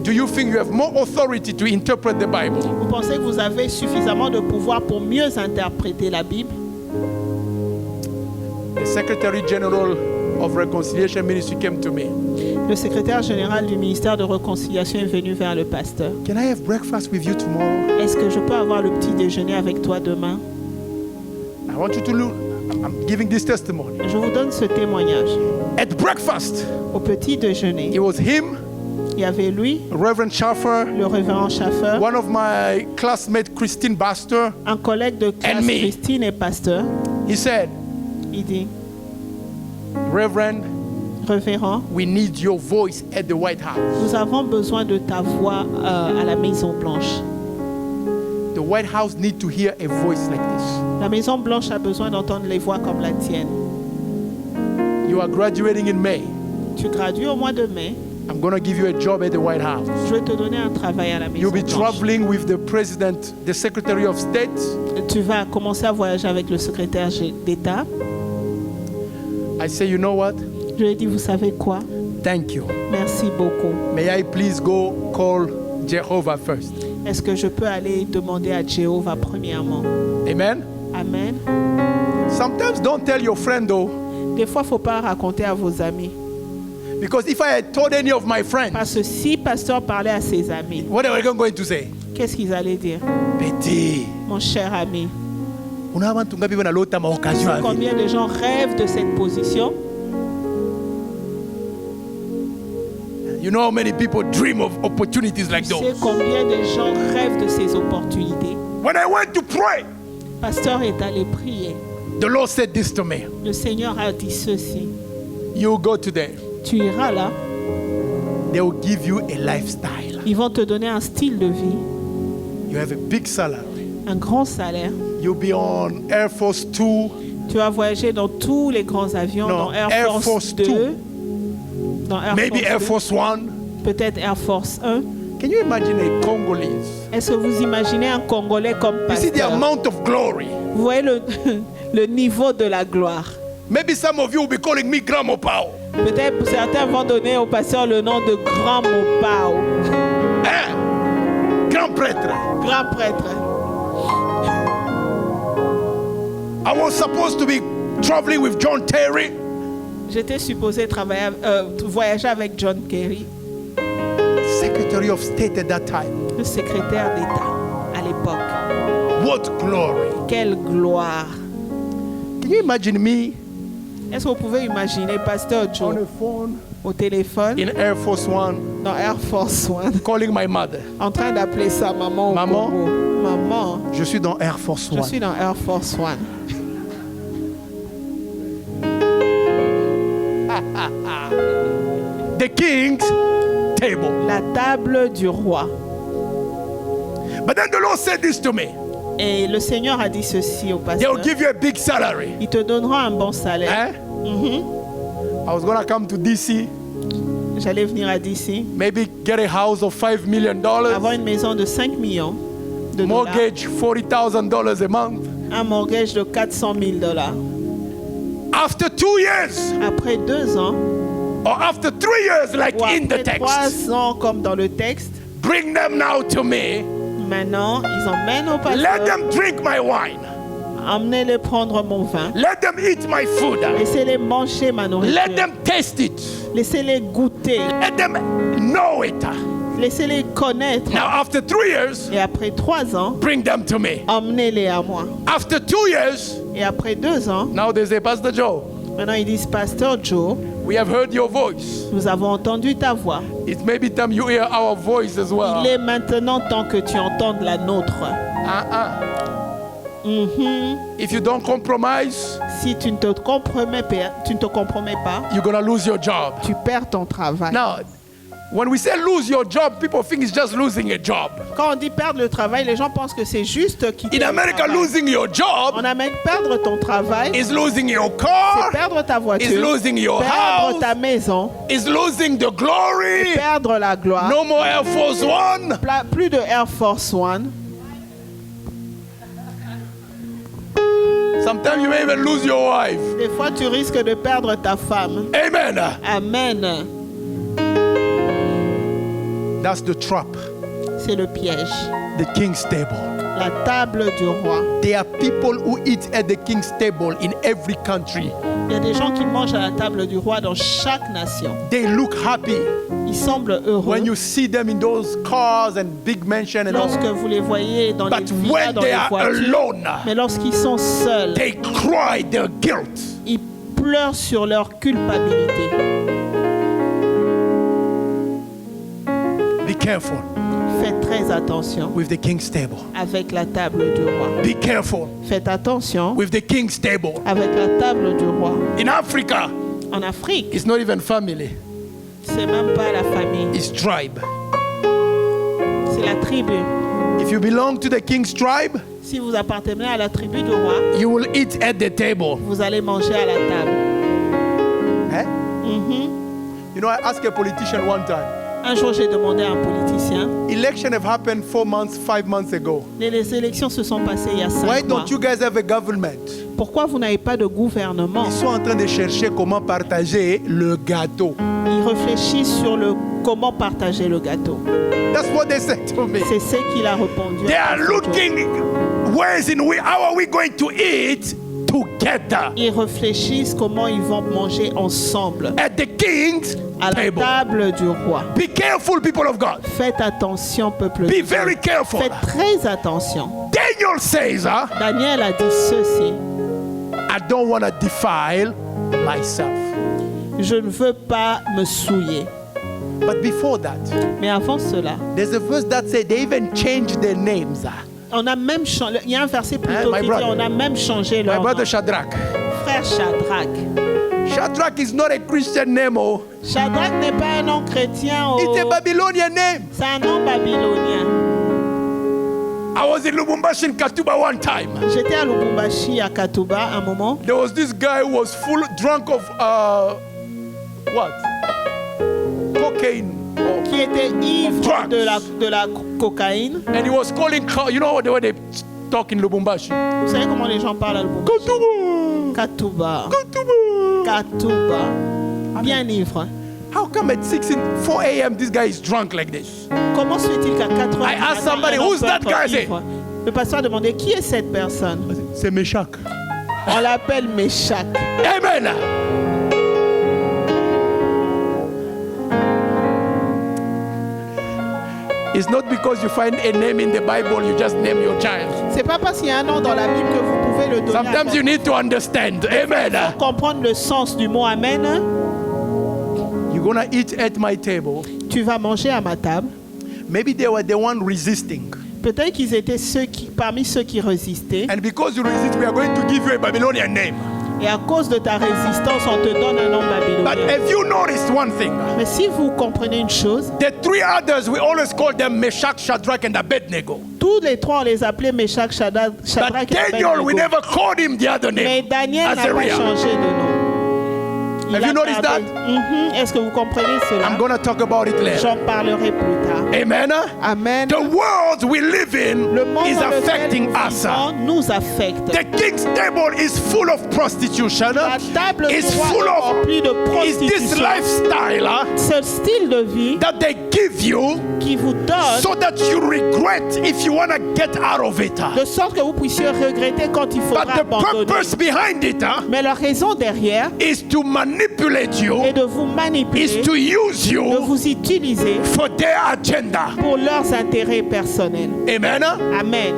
Do you think you have more authority to interpret the Bible? Vous pensez que vous avez suffisamment de pouvoir pour mieux interpréter la Bible? The Secretary General of Reconciliation Ministry came to me. Le secrétaire général du ministère de réconciliation est venu vers le pasteur. Can I have breakfast with you tomorrow? Est-ce que je peux avoir le petit déjeuner avec toi demain? I want you to look. I'm giving this testimony. Je vous donne ce témoignage. At breakfast, Au petit déjeuner, it was him, il y avait lui, Reverend Schaffer, le révérend Schaffer, one of my classmates, Christine Baxter. un collègue de classe, And me. Christine et pasteur. He said, Il dit, Reverend, révérend, we need your voice at the White House. nous avons besoin de ta voix à la Maison Blanche. The White House need to hear a voice like this. La Maison Blanche a besoin d'entendre les voix comme la tienne. You are graduating in May. Tu gradues au mois de mai. I'm going to give you a job at the White House. Je vais te donner un travail à la Maison You'll be Blanche. traveling with the President, the Secretary of State. Tu vas commencer à voyager avec le secrétaire d'État. I say, you know what? Je lui ai dit, vous savez quoi? Thank you. Merci beaucoup. May I please go call Jehovah first? Est-ce que je peux aller demander à Jéhovah premièrement? Amen? Amen. Sometimes don't tell your friend though. Des fois, il ne faut pas raconter à vos amis. Because if I had told any of my friends, Parce que si pasteur parlait à ses amis, what are they going to say? qu'est-ce qu'ils allaient dire? Petit, Mon cher ami, una abantu ngapi banalota maoccasion avec. combien de gens rêvent de cette position? You know how many people dream of opportunities like Tu sais those? combien de gens rêvent de ces opportunités? When I went to pray, Pasteur est allé prier. the Lord said this to me. Le Seigneur a dit ceci. You go to them. Tu iras là, They will give you a lifestyle. ils vont te donner un style de vie, You have a big salary. un grand salaire. You'll be on Air Force 2. Tu vas voyager dans tous les grands avions, Non, dans Air, Air Force, Force 2, 2. dans Air Maybe Force Air 2, Force 1. peut-être Air Force 1. Can you imagine a Congolese? Est-ce que vous imaginez un Congolais comme You see the pasteur? amount of glory. Vous voyez le niveau de la gloire. Maybe some of you will be calling me Grandma Pao. Peut-être certains vont donner au pasteur le nom de Grand Mopao, Eh? Grand prêtre. grand prêtre. I was supposed to be traveling with John Terry. J'étais supposé voyager avec John Kerry, Secretary of State at that time. le secrétaire d'État à l'époque. What glory. Quelle gloire! Can you imagine me Est-ce que vous pouvez imaginer Pasteur on Joe a phone au téléphone in Air Force 1 dans Air Force One calling my mother? en train d'appeler sa maman au Maman? Congo? Maman, Je suis dans Air Force je 1. suis dans Air Force One. The king's table. La table du roi. But then the Lord said this to me. Et le Seigneur a dit ceci au They'll pasteur. give you a big salary. Il te donnera un bon salaire. Eh? Mhm. I was going to come to DC, J'allais venir à DC, maybe get a house of $5 million, avoir une maison de 5 millions de dollars, mortgage $40,000 a month. un mortgage de 400 000 dollars. After 2 years, Après 2 ans, or after 3 years, like ou in the après text, 3 ans comme dans le texte, bring them now to me. maintenant, ils emmènent au Let pasteur, them drink my wine. emmenez-les prendre mon vin, Let them eat my food. laissez-les manger ma Let nourriture, them taste it. laissez-les goûter, Let them know it. laissez-les connaître. Now, after 3 years, Et après 3 ans, bring them to me. emmenez-les à moi. After 2 years, Et après 2 ans, now they say, Pastor Joe, maintenant ils disent, Pasteur Joe, we have heard your voice. nous avons entendu ta voix. It may be time you hear our voice as well. Il est maintenant temps que tu entendes la nôtre. Mhm. If you don't compromise, Si tu ne te compromets pas, you're going to lose your job. tu perds ton travail. Now, when we say lose your job, people think it's just losing a job. Quand on dit perdre le travail, les gens pensent que c'est juste quitter In le America, travail. losing your job En Amérique, perdre ton travail, is losing your c'est car, perdre ta is voiture, losing your perdre house, ta maison, is losing the glory. perdre la gloire. No more Air Force One. Plus de Air Force One. Sometimes you may even lose your wife. Des fois, tu risques de perdre ta femme. Amen. Amen. That's the trap. C'est le piège. The king's table. La table du roi. There are people who eat at the king's table in every country. Il y a des gens qui mangent à la table du roi dans chaque nation. They look happy Ils semblent heureux when you see them in those cars and big mansions and all. lorsque vous les voyez dans les But villas, when dans they les are voitures. alone, Mais lorsqu'ils sont seuls, they cry their guilt. ils pleurent sur leur culpabilité. Be careful Faites très attention with the king's table. avec la table du roi. Be careful Faites attention with the king's table. avec la table du roi. In Africa, En Afrique, it's not even family, c'est même pas la famille, it's tribe. c'est la tribu. If you belong to the king's tribe, Si vous appartenez à la tribu du roi, you will eat at the table. vous allez manger à la table. Eh? Mhm. You know, I asked a politician one time. Un jour, j'ai demandé à un politicien, Election have happened 4 months, 5 months ago. les élections se sont passées il y a 5 Why mois. don't you guys have a government? Pourquoi vous n'avez pas de gouvernement? Ils sont en train de chercher comment partager le gâteau. Ils réfléchissent sur le comment partager le gâteau. That's what they said to me. C'est ce qu'il a répondu. They are looking ways in how are we going to eat together Ils réfléchissent comment ils vont manger ensemble at the king's à la table. table du roi. Be careful, people of God. Faites attention, peuple de Be Dieu. very careful. Faites très attention. Daniel says, Daniel a dit ceci. I don't want to defile myself. Je ne veux pas me souiller. But before that, Mais avant cela, there's a verse that said they even changed their names. on a même changé. Il y a un verset plus tôt my qui dit brother. on a même changé My leur nom. brother Shadrach. Frère Shadrach. Shadrach is not a Christian name. Oh. Shadrach n'est pas un nom chrétien. It's a Oh. Babylonian name. C'est un nom babylonien. I was in Lubumbashi in Katuba one time. J'étais à Lubumbashi, à Katuba, un moment. There was this guy who was full drunk of what? Cocaine. Oh. Qui était ivre Drugs. de la cocaïne. And he was calling, you know the way they talk in Lubumbashi? Vous savez comment les gens parlent à Lubumbashi? Katuba. Katuba. Katuba. Katuba. Bien ivre. How come at 4 a.m. this guy is drunk like this? Comment se fait-il qu'à 4 heures I du asked matin, somebody, un homme who's peut that être guy? ivre? Le pasteur a demandé qui est cette personne. C'est Meshach. On l'appelle Meshach. Amen. It's not because you find a name in the Bible, you just name your child. C'est pas parce qu'il y a un nom dans la Bible que vous pouvez le donner. à Sometimes you need to understand. Amen. Pour comprendre le sens du mot Amen, You're going to eat at my table. tu vas manger à ma table. Maybe they were the one resisting. Peut-être qu'ils étaient parmi ceux qui résistaient. And because you resist, we are going to give you a Babylonian name. Et à cause de ta résistance, on te donne un nom But babylonien. if you noticed one thing, Mais si vous comprenez une chose, the three others, we always call them Meshach, Shadrach, and Abednego. tous les trois, on les appelait Meshach, Shadrach But et Daniel, we Abednego. never called him the other Mais name. Daniel n'a pas Azariah. changé de nom. Il Have a you noticed gardé. Est-ce que vous comprenez cela? I'm going to talk about it later. J'en parlerai plus tard. Amen. Amen. The world we live in Le monde is dans lequel affecting nous us. vivons nous affecte. The king's table is full of prostitution. La table du It's roi full est of remplie de is this prostitution. lifestyle Ce style de vie that they give you qui vous donne so that you regret if you want to get out of it. de sorte que vous puissiez regretter quand il faudra But the abandonner. purpose behind it Mais la raison derrière is to manipulate you, est de vous is manipuler, to use de you vous utiliser for their agenda. pour leurs intérêts personnels. Amen. Amen.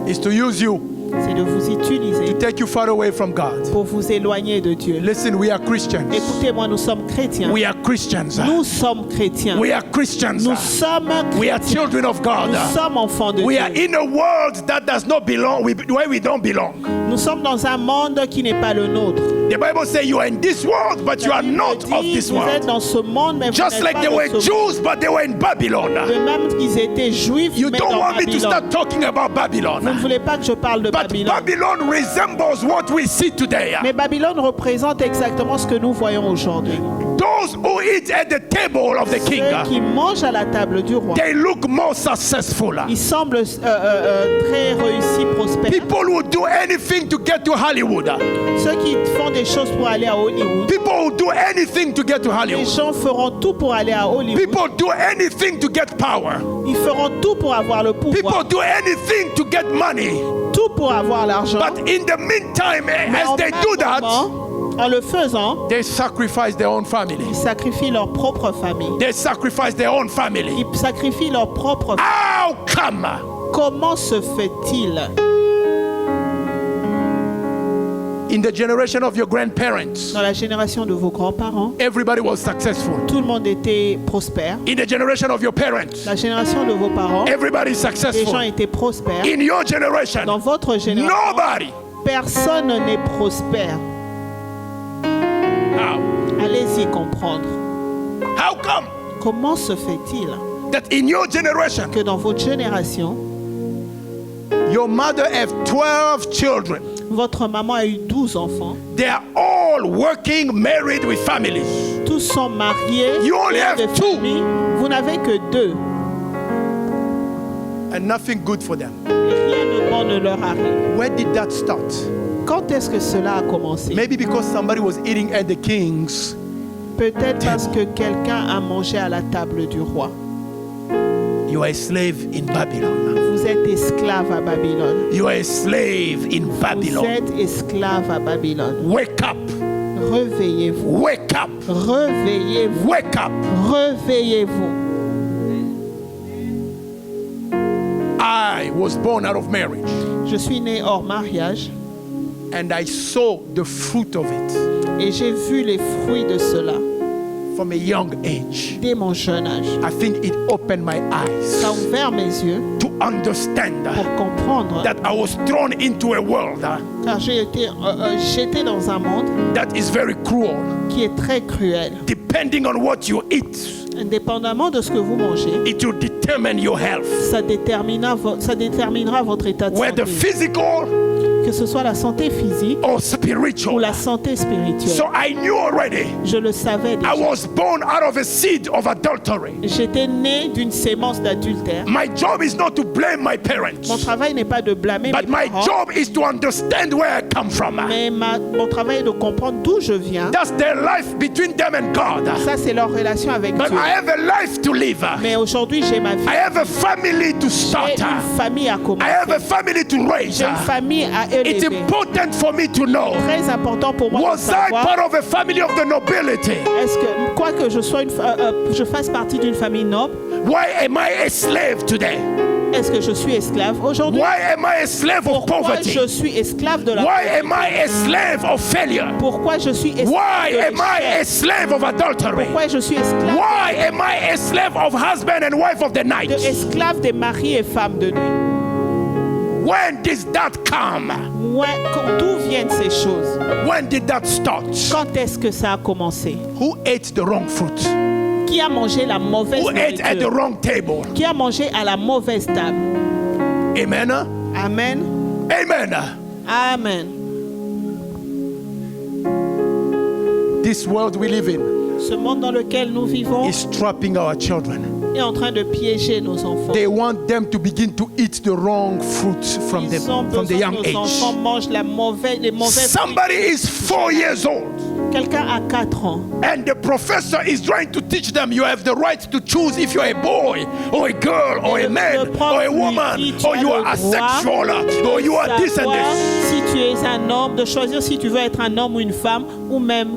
Is to use you C'est de vous utiliser to take you far away from God. pour vous éloigner de Dieu. Listen, we are Christians. Écoutez-moi, nous sommes chrétiens. We are Christians. Nous sommes chrétiens. We are Christians. Nous sommes We are chrétiens. children of God. Nous sommes enfants de We are Dieu. in a world that does not belong, where we don't belong. Nous sommes dans un monde qui n'est pas le nôtre. The Bible says you are in this world, but you La are Bible not of dit, this vous êtes world. dans ce monde, mais vous Just n'êtes like pas they de were ce monde. Jews, but they were in Babylon. De même qu'ils étaient juifs, You mais don't dans want me to Babylone. start talking about Vous ne Babylon. voulez pas que je parle de But Babylone. Babylon resembles what we see today. Mais Babylone représente exactement ce que nous voyons aujourd'hui. Those who eat at the table of the king, Ceux qui mangent à la table du roi, they look more successful. ils semblent très réussis, prospères. People will do anything to get to Hollywood. Ceux qui font des choses pour aller à Hollywood, People will do anything to get to les Hollywood. gens feront tout pour aller à Hollywood. People do anything to get power. Ils feront tout pour avoir le People pouvoir, do anything to get money. tout pour avoir l'argent. But in the meantime, Mais as en they même do that, moment, en le faisant, they sacrifice their own family. ils sacrifient leur propre famille. They sacrifice their own family. Ils sacrifient leur propre famille. How come? Comment se fait-il In the generation of your grandparents, dans la génération de vos grands-parents, everybody was successful. tout le monde était prospère. In the generation of your parents, La génération de vos parents, everybody is les gens successful. étaient prospères. In your generation, Dans votre génération, nobody. personne n'est prospère. How? Allez-y comprendre. How come Comment se fait-il that in your generation, que dans votre génération, your mother have 12 children? votre maman a eu 12 enfants, They are all working, married with families. tous sont mariés, You only have de two. famille. Vous n'avez que 2 And nothing good for them. et rien de bon ne leur arrive. Where did that start? Quand est-ce que cela a commencé? Maybe because somebody was eating at the king's. Peut-être parce que quelqu'un a mangé à la table du roi. You are a slave in Babylon. Vous êtes esclave à Babylone. You are a slave in Vous Babylon. êtes esclave à Babylone. Wake up. Réveillez-vous. Wake up. Réveillez-vous. Wake up. Réveillez-vous. I was born out of marriage, Je suis né hors mariage and I saw the fruit of it et j'ai vu les fruits de cela from a young age. dès mon jeune âge. I think it opened my Ça a eyes ouvert mes yeux to understand pour comprendre, that I was thrown into a world car j'ai été jeté dans un monde that is very cruel. qui est très cruel. Depending on what you eat, Indépendamment de ce que vous mangez, it will determine your health, ça déterminera votre état de whether santé, physical que ce soit la santé physique or ou spiritual. la santé spirituelle. So I knew already Je le savais déjà. I was born out of a seed of adultery. J'étais né d'une sémence d'adultère. My job is not to blame my Mon parents, travail n'est pas de blâmer but mes my parents, job is to understand where I come from. mais mon travail est de comprendre d'où je viens. That's their life between them and God. Ça, c'est leur relation avec But Dieu. I have a life to live. Mais aujourd'hui, j'ai ma vie. I have a family to J'ai start. une famille à I have a commencer. family to raise. J'ai une famille à It's élever. important for me to know. Très important pour moi de Was I savoir. part of a family of the nobility? Est-ce que, quoi que je sois, je fasse partie d'une famille noble, Why am I a slave today? est-ce que je suis esclave aujourd'hui? Why am I a slave of Pourquoi poverty? je suis esclave de la Why am I a slave of failure? Pourquoi je suis esclave Why de am I a l'échec? slave of adultery? Pourquoi je suis esclave Why am I a slave of husband and wife of the night? esclave des maris et femmes de nuit? When did that come? D'où viennent ces choses? When did that start? Quand est-ce que ça a commencé? Who ate the wrong fruit? Qui a mangé la mauvaise Who ate at the nourriture? wrong table? Qui a mangé à la mauvaise table? Amen. Amen. Amen. Amen. This world we live in Ce monde dans lequel nous vivons is trapping our children. est en train de piéger nos enfants. They want them to begin to eat the wrong fruit from Ils ont the besoin young que nos enfants age. mangent les mauvaises Somebody is 4 years old, Quelqu'un a 4 ans. and the professor is trying to teach them you have the right to choose if you're a boy or a girl or a man or a woman or you are asexual or you are this and Savoir this. si tu es un homme, de choisir si tu veux être un homme ou une femme, ou même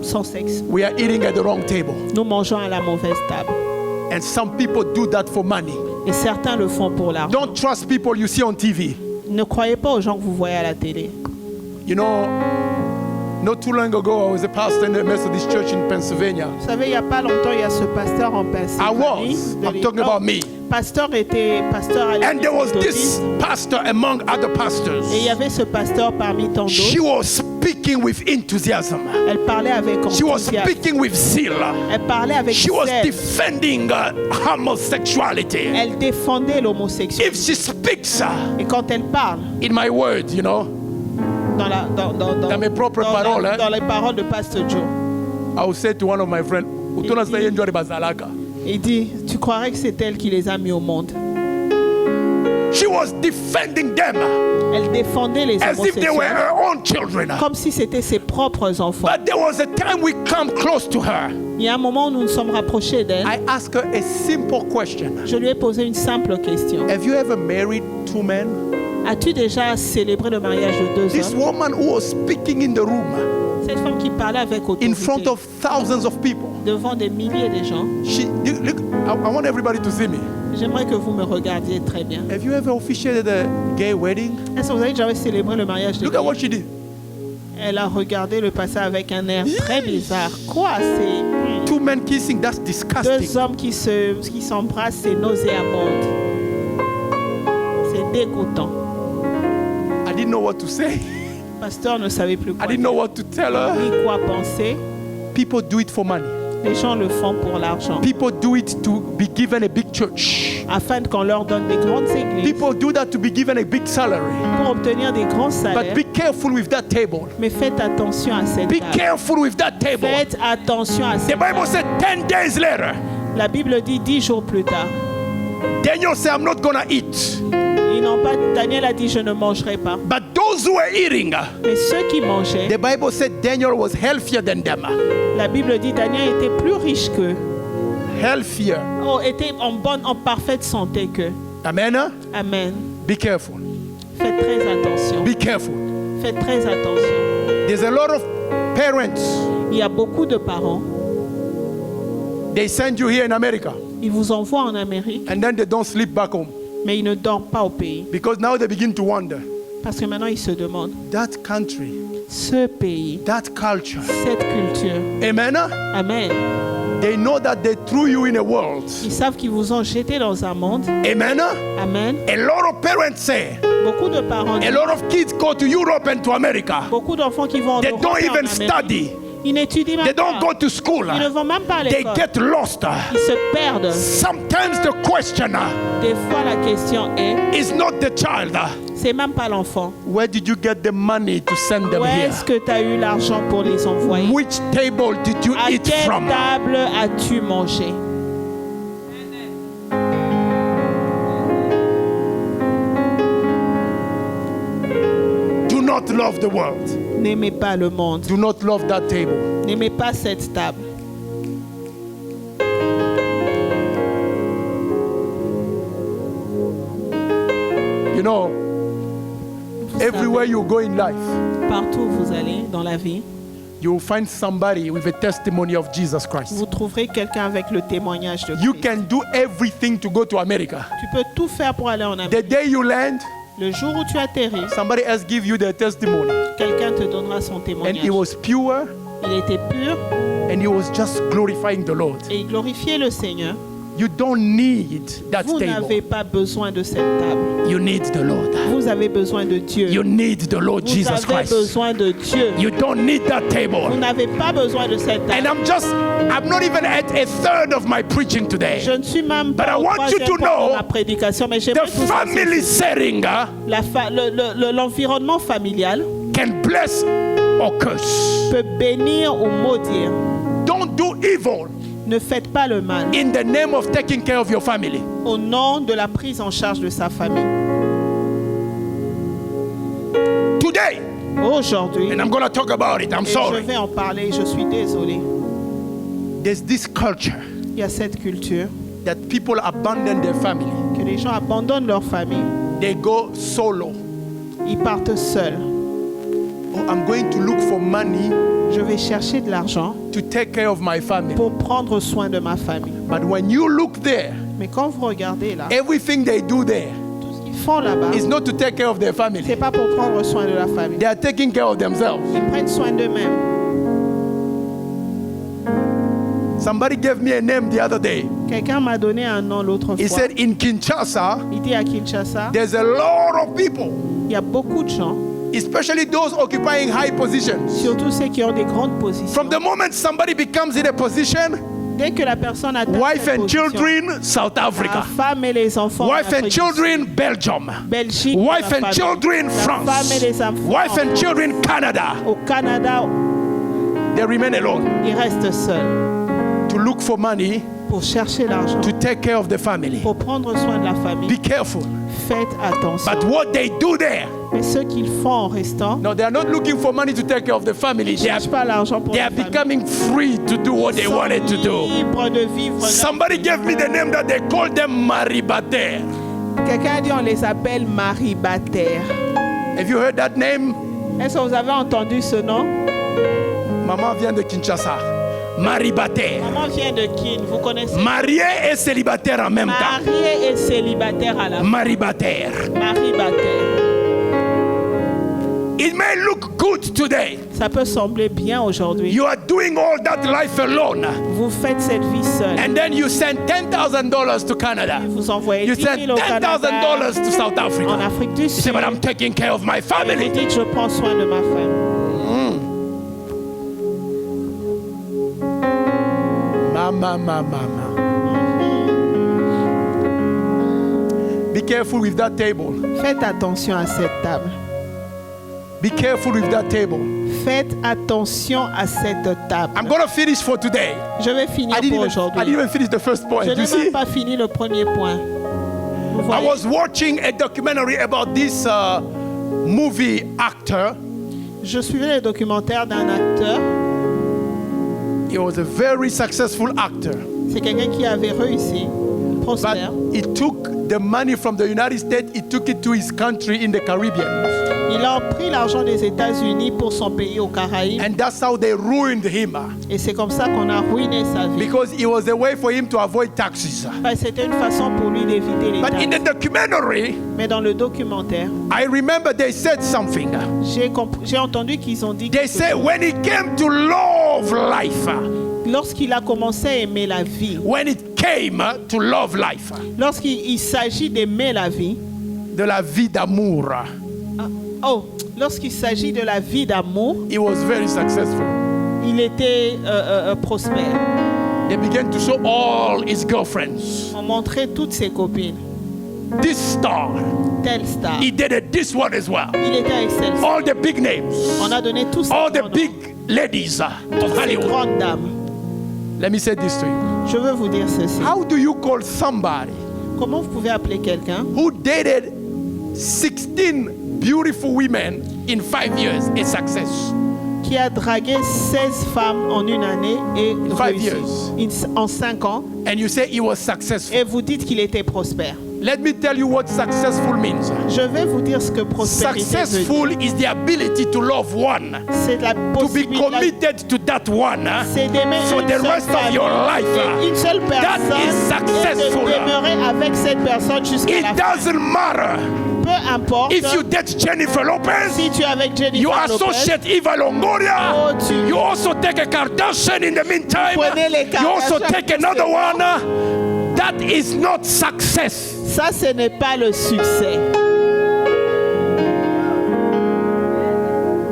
sans sexe. We are eating at the wrong table, Nous mangeons à la mauvaise table. and some people do that for money. Et certains le font pour l'argent. Don't trust people you see on TV. Ne croyez pas aux gens que vous voyez à la télé. You know, not too long ago, I was a pastor in the Methodist Church in Pennsylvania. Vous savez, il n'y a pas longtemps, il y a ce pasteur en I Pennsylvanie. was. de I'm talking l'époque. about me. Pasteur était pasteur à And there was l'église this méthodiste. pastor among other pastors. Et il y avait ce pasteur parmi tant She d'autres. was speaking with enthusiasm. Elle parlait avec She was enthousiasme. speaking with zeal. Elle parlait avec She was zèle. defending homosexuality. Elle défendait l'homosexualité. If she speaks Et quand elle parle, in my words, you know, dans mes propres paroles, hein. dans les paroles de Pasteur Joe, I would say to one of my friends, "Utona dit- saye njori bazalaka." il dit, tu croirais que c'est elle qui les a mis au monde. She was defending them Elle défendait les as if they were homosexuels her own children. comme si c'était ses propres enfants. But there was a time we come close to her. Il y a un moment où nous nous sommes rapprochés d'elle. I asked her a simple question. Je lui ai posé une simple question. Have you ever married 2 men? As-tu déjà célébré le mariage de 2 This hommes? woman who was speaking in the room Cette femme qui parlait avec in front autorité of thousands of people. devant des milliers de gens. Look, I want everybody to see me. J'aimerais que vous me regardiez très bien. Have you ever officiated a gay wedding? Est-ce que vous avez déjà célébré le mariage de Look at what gay? she did. Elle a regardé le passé avec un air très bizarre. Quoi? C'est 2 men kissing, that's disgusting. 2 hommes qui s'embrassent, c'est nauséabond. C'est dégoûtant. I didn't know what to say. Le pasteur ne savait plus I quoi didn't dire, know what to tell her. ni quoi penser. People do it for money. Les gens le font pour l'argent, People do it to be given a big church. afin qu'on leur donne des grandes églises, People do that to be given a big salary. pour obtenir des grands But salaires. be careful with that table. Mais faites attention à cette Be table. careful with that table. Faites attention à The cette Bible table. said 10 days later, La Bible dit 10 jours plus tard. Daniel said, I'm not going to eat. Daniel a dit, je ne mangerai pas. But those who were eating, Mais ceux qui mangeaient, the Bible said Daniel was healthier than them. la Bible dit, Daniel était plus riche qu'eux. healthier. étaient en parfaite santé qu'eux. Amen. Amen. Be careful. Faites très attention. Be careful. Faites très attention. There's a lot of parents. Il y a beaucoup de parents. They send you here in America, Ils vous envoient en Amérique, and then they don't sleep back home mais ils ne dorment pas au pays. because now they begin to wonder. Parce que maintenant, ils se demandent, That country, ce pays, that culture. cette culture, Amen. amen. They know that they threw you in a world. Ils savent qu'ils vous ont jeté dans un monde, Amen. amen. A lot of parents say, Beaucoup de parents, a lot of kids go to Europe and to America. beaucoup d'enfants qui vont en They Europe don't et en even Amérique, study. ils n'étudient They même don't pas. go to school. Ils ne vont même pas à They l'école. get lost. Ils se perdent. Sometimes the question Des fois, la question est, is not the child. c'est même pas l'enfant. Where did you get the money to send them Où here? est-ce que tu as eu l'argent pour les envoyer? Which table did you À eat quelle from? table as-tu mangé? Do not love the world. N'aimez pas le monde. Do not love that table. N'aimez pas cette table. You know, Vous everywhere savez, you go in life, partout où vous allez dans la vie, you will find somebody with a testimony of Jesus Christ. vous trouverez quelqu'un avec le témoignage de You Christ. can do everything to go to America. Tu peux tout faire pour aller en The Amérique. day you land, Le jour où tu atterris, somebody else give you their testimony. quelqu'un te donnera son And témoignage. it was pure, Il était pur and he was just glorifying the Lord. et il glorifiait le Seigneur. You don't need that Vous n'avez table. pas besoin de cette table. You need the Lord. Vous avez besoin de Dieu. You need the Lord Vous Jesus avez Christ. besoin de Dieu. You don't need that Vous table. n'avez pas besoin de cette And table. I'm not even at a third of my preaching today. Je ne suis même But pas I au want you troisième to point de know ma prédication, mais j'aimerais The que vous sachiez family ceci. setting L'environnement familial can bless or curse. peut bénir ou maudire. Don't do evil Ne faites pas le mal in the name of taking care of your family. au nom de la prise en charge de sa famille. Today, Aujourd'hui, and I'm going to talk about it, I'm et je sorry. vais en parler, je suis désolé. There's this culture Il y a cette culture that people abandon their family. que les gens abandonnent leur famille. They go solo. Ils partent seuls. Oh, I'm going to look for money Je vais chercher de l'argent to take care of my family. pour prendre soin de ma famille. But when you look there, Mais quand vous regardez là, everything they do there tout ce qu'ils font là-bas, is not to take care of their family. c'est pas pour prendre soin de la famille. They are taking care of themselves. Ils prennent soin d'eux-mêmes. Somebody gave me a name the other day. Quelqu'un m'a donné un nom l'autre He fois. said in Kinshasa, Il dit à Kinshasa, there's a lot of people, il y a beaucoup de gens, especially those occupying high positions. surtout ceux qui ont des grandes positions. From the moment somebody becomes in a position, Dès que la personne atteint wife cette and position, children, South la Africa. femme et les enfants, en Wife and Afrique du children, Belgium. Sud, Belgique, Wife la and famille. children, La France. femme et les enfants, Wife en and children, Canada. Au Canada, They remain alone ils restent seuls to look for money pour chercher l'argent, to take care of the family. pour prendre soin de la famille. Be careful. Faites attention. But what they do there, Mais ce qu'ils font en restant, no, they are not looking for money to take care of the family. ils ne cherchent pas l'argent pour They la are famille. becoming free to do what they Ils sont wanted to do. libres de vivre. Somebody gave me the name that they call them Maribater. Quelqu'un a dit on les appelle maribataires. Have you heard that name? Est-ce que vous avez entendu ce nom? Maman vient de Kinshasa. Maribater. Maman vient de Kin, vous connaissez? Marié et célibataire en même temps. Marié et célibataire à la fois. Maribater. Maribataire. It may look good today. Ça peut sembler bien aujourd'hui. You are doing all that life alone. Vous faites cette vie seule. And then you send $10,000 to Canada. Vous envoyez You 10 send 000 au Canada, $10,000 to South en Africa. Afrique du You say, Sud. but I'm taking care of my Et vous family. dites je prends soin de ma famille. Mama. Be careful with that table. Faites attention à cette table. Be careful with that table. Faites attention à cette table. I'm going to finish for today. Je vais finir I didn't pour even aujourd'hui. finish the first point. Je You n'ai see? même pas fini le premier point. Vous I voyez? was watching a documentary about this movie actor. Je suivais le documentaire d'un acteur. He was a very successful actor. C'est quelqu'un qui avait réussi, prospère. But he took the money from the United States, he took it to his country in the Caribbean. Il a pris l'argent des États-Unis pour son pays aux Caraïbes. And that's how they ruined him. Et c'est comme ça qu'on a ruiné sa vie. Because it was a way for him to avoid taxes. C'était une façon pour lui d'éviter les But in taxes. the documentary, Mais dans le documentaire, I remember they said something. j'ai entendu qu'ils ont dit They quelque said chose. when he came to love life, Lorsqu'il a commencé à aimer la vie, when it came to love life, lorsqu'il s'agit d'aimer la vie, de la vie d'amour, lorsqu'il s'agit de la vie d'amour, he was very successful. il était prospère. They began to show all his girlfriends. On montrait toutes ses copines. This star, Telle star. he dated this one as well. Il était avec celle-ci. All the big names, On a donné tous ces all the grands noms, big ladies of toutes ces Hollywood. grandes dames. Let me say this to you. Je veux vous dire ceci. How do you call somebody Comment vous pouvez appeler quelqu'un who dated 16 beautiful women in 5 years a success? qui a dragué 16 femmes en une année et 5 réussi years. en 5 ans, And you say he was successful. et vous dites qu'il était prospère? Let me tell you what successful means. Je vais vous dire ce que prospérité veut dire. Successful is the ability to love one, C'est la to be possibilité, committed to that one c'est d'aimer for une the seule rest of famille your life. et une seule That personne is successful. et de demeurer avec cette personne jusqu'à It la fin. doesn't matter Peu importe if you date Jennifer Lopez, si tu es avec Jennifer you Lopez, associate Eva Longoria, Oh, tu- you also take a Kardashian in the meantime, Prenez les you also Kardashian take another one. That is not success. ça ce n'est pas le succès.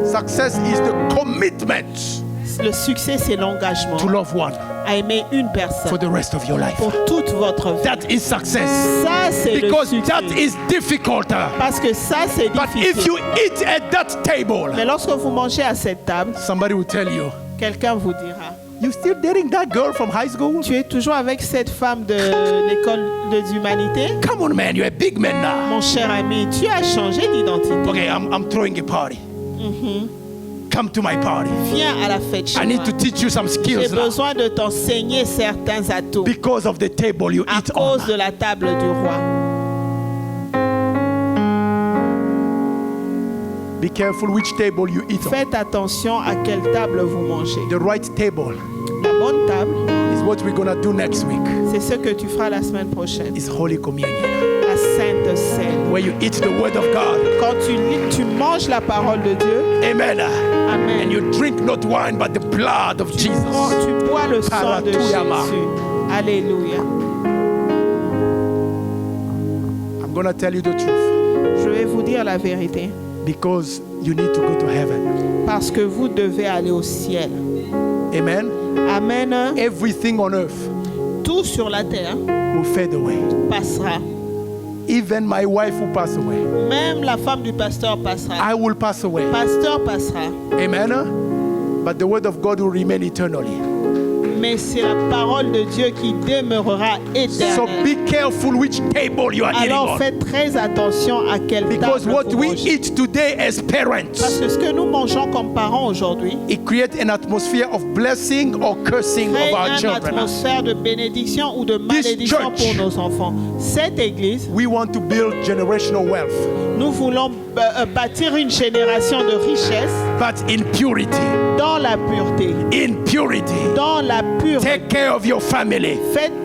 Success is the commitment Le succès, c'est l'engagement to love one à aimer une for personne the rest of your life. pour toute votre vie. That is success. Ça, c'est le Because succès. that is difficult. Parce que ça, c'est But if difficile. you eat at that table, Mais lorsque vous mangez à cette table, somebody will tell you, quelqu'un vous dira, you still dating that girl from high school? tu es toujours avec cette femme de l'école des humanités? Come on, man, you're a big man now. Mon cher ami, tu as changé d'identité. Okay, I'm throwing a party. Come to my party. Viens à la fête chez I need moi. to teach you some J'ai skills now besoin de t'enseigner certains atouts because of the table you à eat cause on. de la table du roi. Be careful which table you eat on. Faites attention à quelle table vous mangez. The right table La bonne table, is what we're gonna do next week. c'est ce que tu feras la semaine prochaine. Is Holy Communion, La Sainte Seine. where you eat the Word of God. Quand tu manges la parole de Dieu, Amen. And Amen. you drink not wine but the blood of Jesus. Tu bois le sang de Paratuyama. Jésus. Alléluia. I'm gonna tell you the truth Je vais vous dire la vérité. because you need to go to heaven. Parce que vous devez aller au ciel. Amen. Amen. Everything on earth Tout sur la terre will fade away. passera. Even my wife will pass away. Même la femme du pasteur passera. I will pass away. Pasteur passera. Amen. But the word of God will remain eternally. Mais c'est la parole de Dieu qui demeurera So éternelle. be careful which table you are eating Alors on. faites très attention à quelle Because table what vous we mangez. eat today as Parce parents, que ce que nous mangeons comme parents aujourd'hui it creates an atmosphere of blessing or cursing crée of our une children. atmosphère de bénédiction ou de malédiction church- pour nos enfants. Cette église, We want to build generational wealth, nous voulons bâtir une génération de richesse but in purity. dans la pureté. In purity. Dans la pureté. Take care of your family.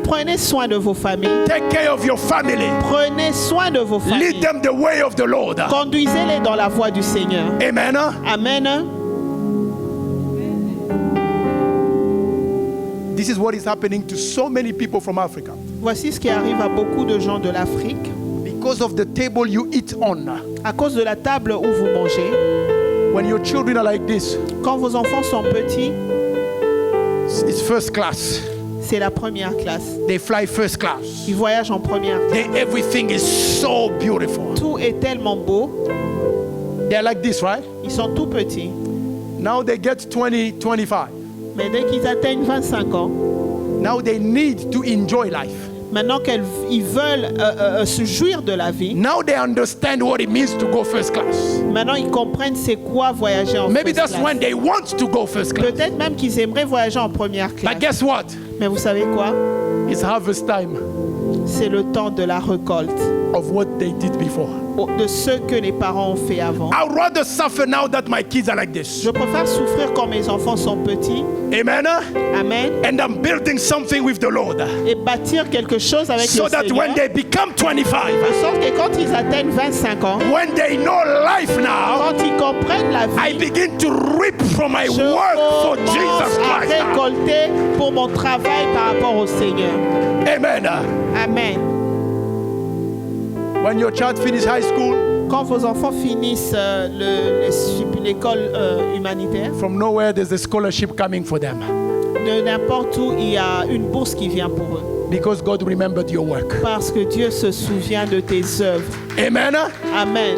Prenez soin de vos familles. Take care of your family. Prenez soin de vos familles. Lead them the way of the Lord. Conduisez-les dans la voie du Seigneur. Amen. Amen. This is what is happening to so many people from Africa. Voici ce qui arrive à beaucoup de gens de l'Afrique. Because of the table you eat on. À cause de la table où vous mangez, When your children are like this, quand vos enfants sont petits, it's first class. c'est la première classe. They fly first class. Ils voyagent en première classe. Everything is so beautiful. Tout est tellement beau. They're like this, right? Ils sont tout petits. Now they get 20, 25. Mais dès qu'ils atteignent 25 ans, Now they need to enjoy life. Maintenant qu'ils veulent se jouir de la vie, now they understand what it means to go first class. maintenant ils comprennent c'est quoi voyager en Maybe first that's class. when they want to go first class. Peut-être même qu'ils aimeraient voyager en première classe. But guess what? Mais vous savez quoi? It's harvest time C'est le temps de la récolte, of what they did before. de ce que les parents ont fait avant. I'd rather suffer now that my kids are like this. Je préfère souffrir quand mes enfants sont petits. Amen. Amen. And I'm building something with the Lord. Et bâtir quelque chose avec So le that Seigneur. when they become 25, De sorte que quand ils atteignent 25 ans, when they know life now, quand ils comprennent la I vie, begin to reap from my je work for commence Jesus à Christ. récolter pour mon travail par rapport au Seigneur. Amen. Amen. When your child finishes high school, Quand vos enfants finissent l'école humanitaire, from nowhere there's a scholarship coming for them. de n'importe où, il y a une bourse qui vient pour eux. Because God remembered your work. Parce que Dieu se souvient de tes œuvres. Amen. Amen.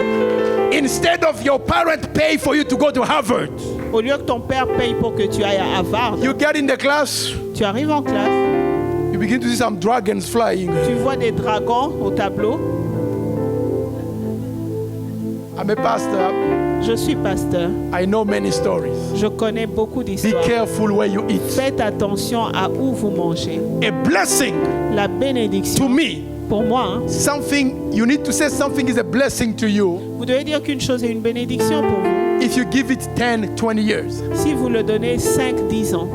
Instead of your parent pay for you to go to Harvard, Au lieu que ton père paye pour que tu ailles à Harvard, you get in the class, tu arrives en classe, you begin to see some dragons flying. tu vois des dragons au tableau. I'm a pastor. Je suis pasteur. I know many stories. Je connais beaucoup Be d'histoires. careful where you eat. Faites attention à où vous mangez. A blessing La to bénédiction, me, pour moi, hein, something, you need to say something is a blessing to you vous devez dire qu'une chose est une bénédiction pour vous if you give it 10, 20 years si vous le donnez 5-10 ans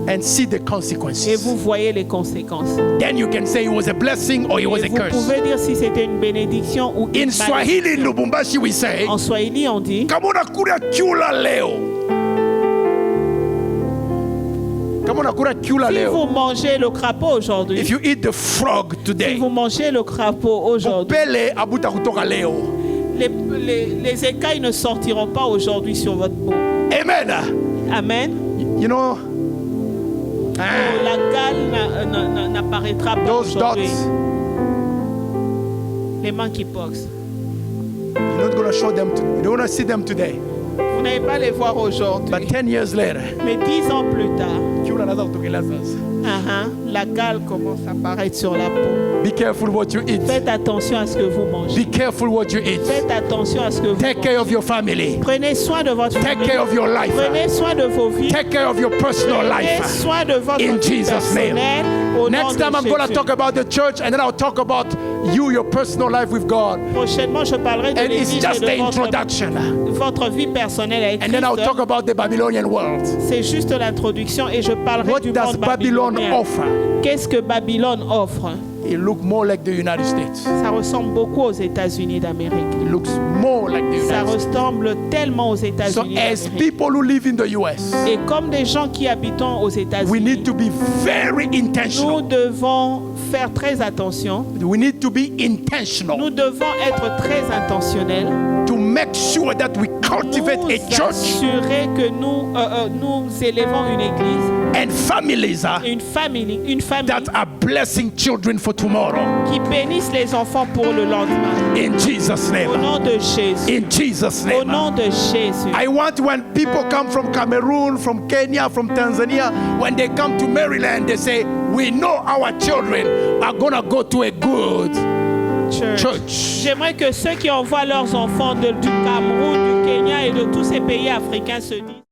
and see the et consequences. vous voyez les conséquences. Then you can say it was a blessing or it was Et a vous curse. pouvez dire si c'était une bénédiction ou une In Swahili, in malédiction. Lubumbashi, we say, En Swahili, on dit kama unakula chula leo. Kama unakula chula si leo. vous mangez le crapaud aujourd'hui, If you eat the frog si today, vous mangez le crapaud aujourd'hui, upele abuta kutoka leo. les écailles ne sortiront pas aujourd'hui sur votre peau. Amen. Amen. You know, La gale n'apparaîtra pas those aujourd'hui. dots, Les monkeypox. you're not going to show them, you don't want to see them today. Vous n'allez pas les voir aujourd'hui. But 10 years later, Mais 10 ans plus tard, chula naanza kutokea sasa. la gale commence à apparaître sur la peau. Be careful what you eat. Faites attention à ce que vous mangez. Be careful what you eat. Faites attention à ce que vous Take mangez. care of your family. Prenez soin de votre Take famille. care of your life. Prenez soin de vos vies. Take care of your personal Prenez life. soin de votre In vie Jesus' name. personnelle. Au nom Next de time I'm going to Jésus. talk about the church and then I'll talk about you, your personal life with God. Prochainement, je parlerai de And it's l'Église just et the de introduction. votre vie personnelle avec And then I'll Christ. talk about the Babylonian world. C'est juste l'introduction et je parlerai What du does monde Babylon babylonien. offer? Qu'est-ce que Babylone offre? It looks more like the United States. Ça ressemble beaucoup aux États-Unis d'Amérique. It looks more like the Ça United States. ressemble tellement aux So États-Unis as d'Amérique. people who live in the US, Et comme des gens qui habitent aux we États-Unis, need to be very nous intentional. devons faire très attention. We need to be intentional Nous devons être très intentionnels. to make sure that we cultivate Nous a church assurer que nous élevons une église and families et une famille that are blessing children for tomorrow. qui bénisse les enfants pour le lendemain. In Jesus' Au name. nom de Jésus. In Jesus' Au name. nom de Jésus. I want when people come from Cameroon, from Kenya, from Tanzania, when they come to Maryland, they say, we know our children are going to go to a good church. J'aimerais que ceux qui envoient leurs enfants du Cameroun, du Kenya et de tous ces pays africains se disent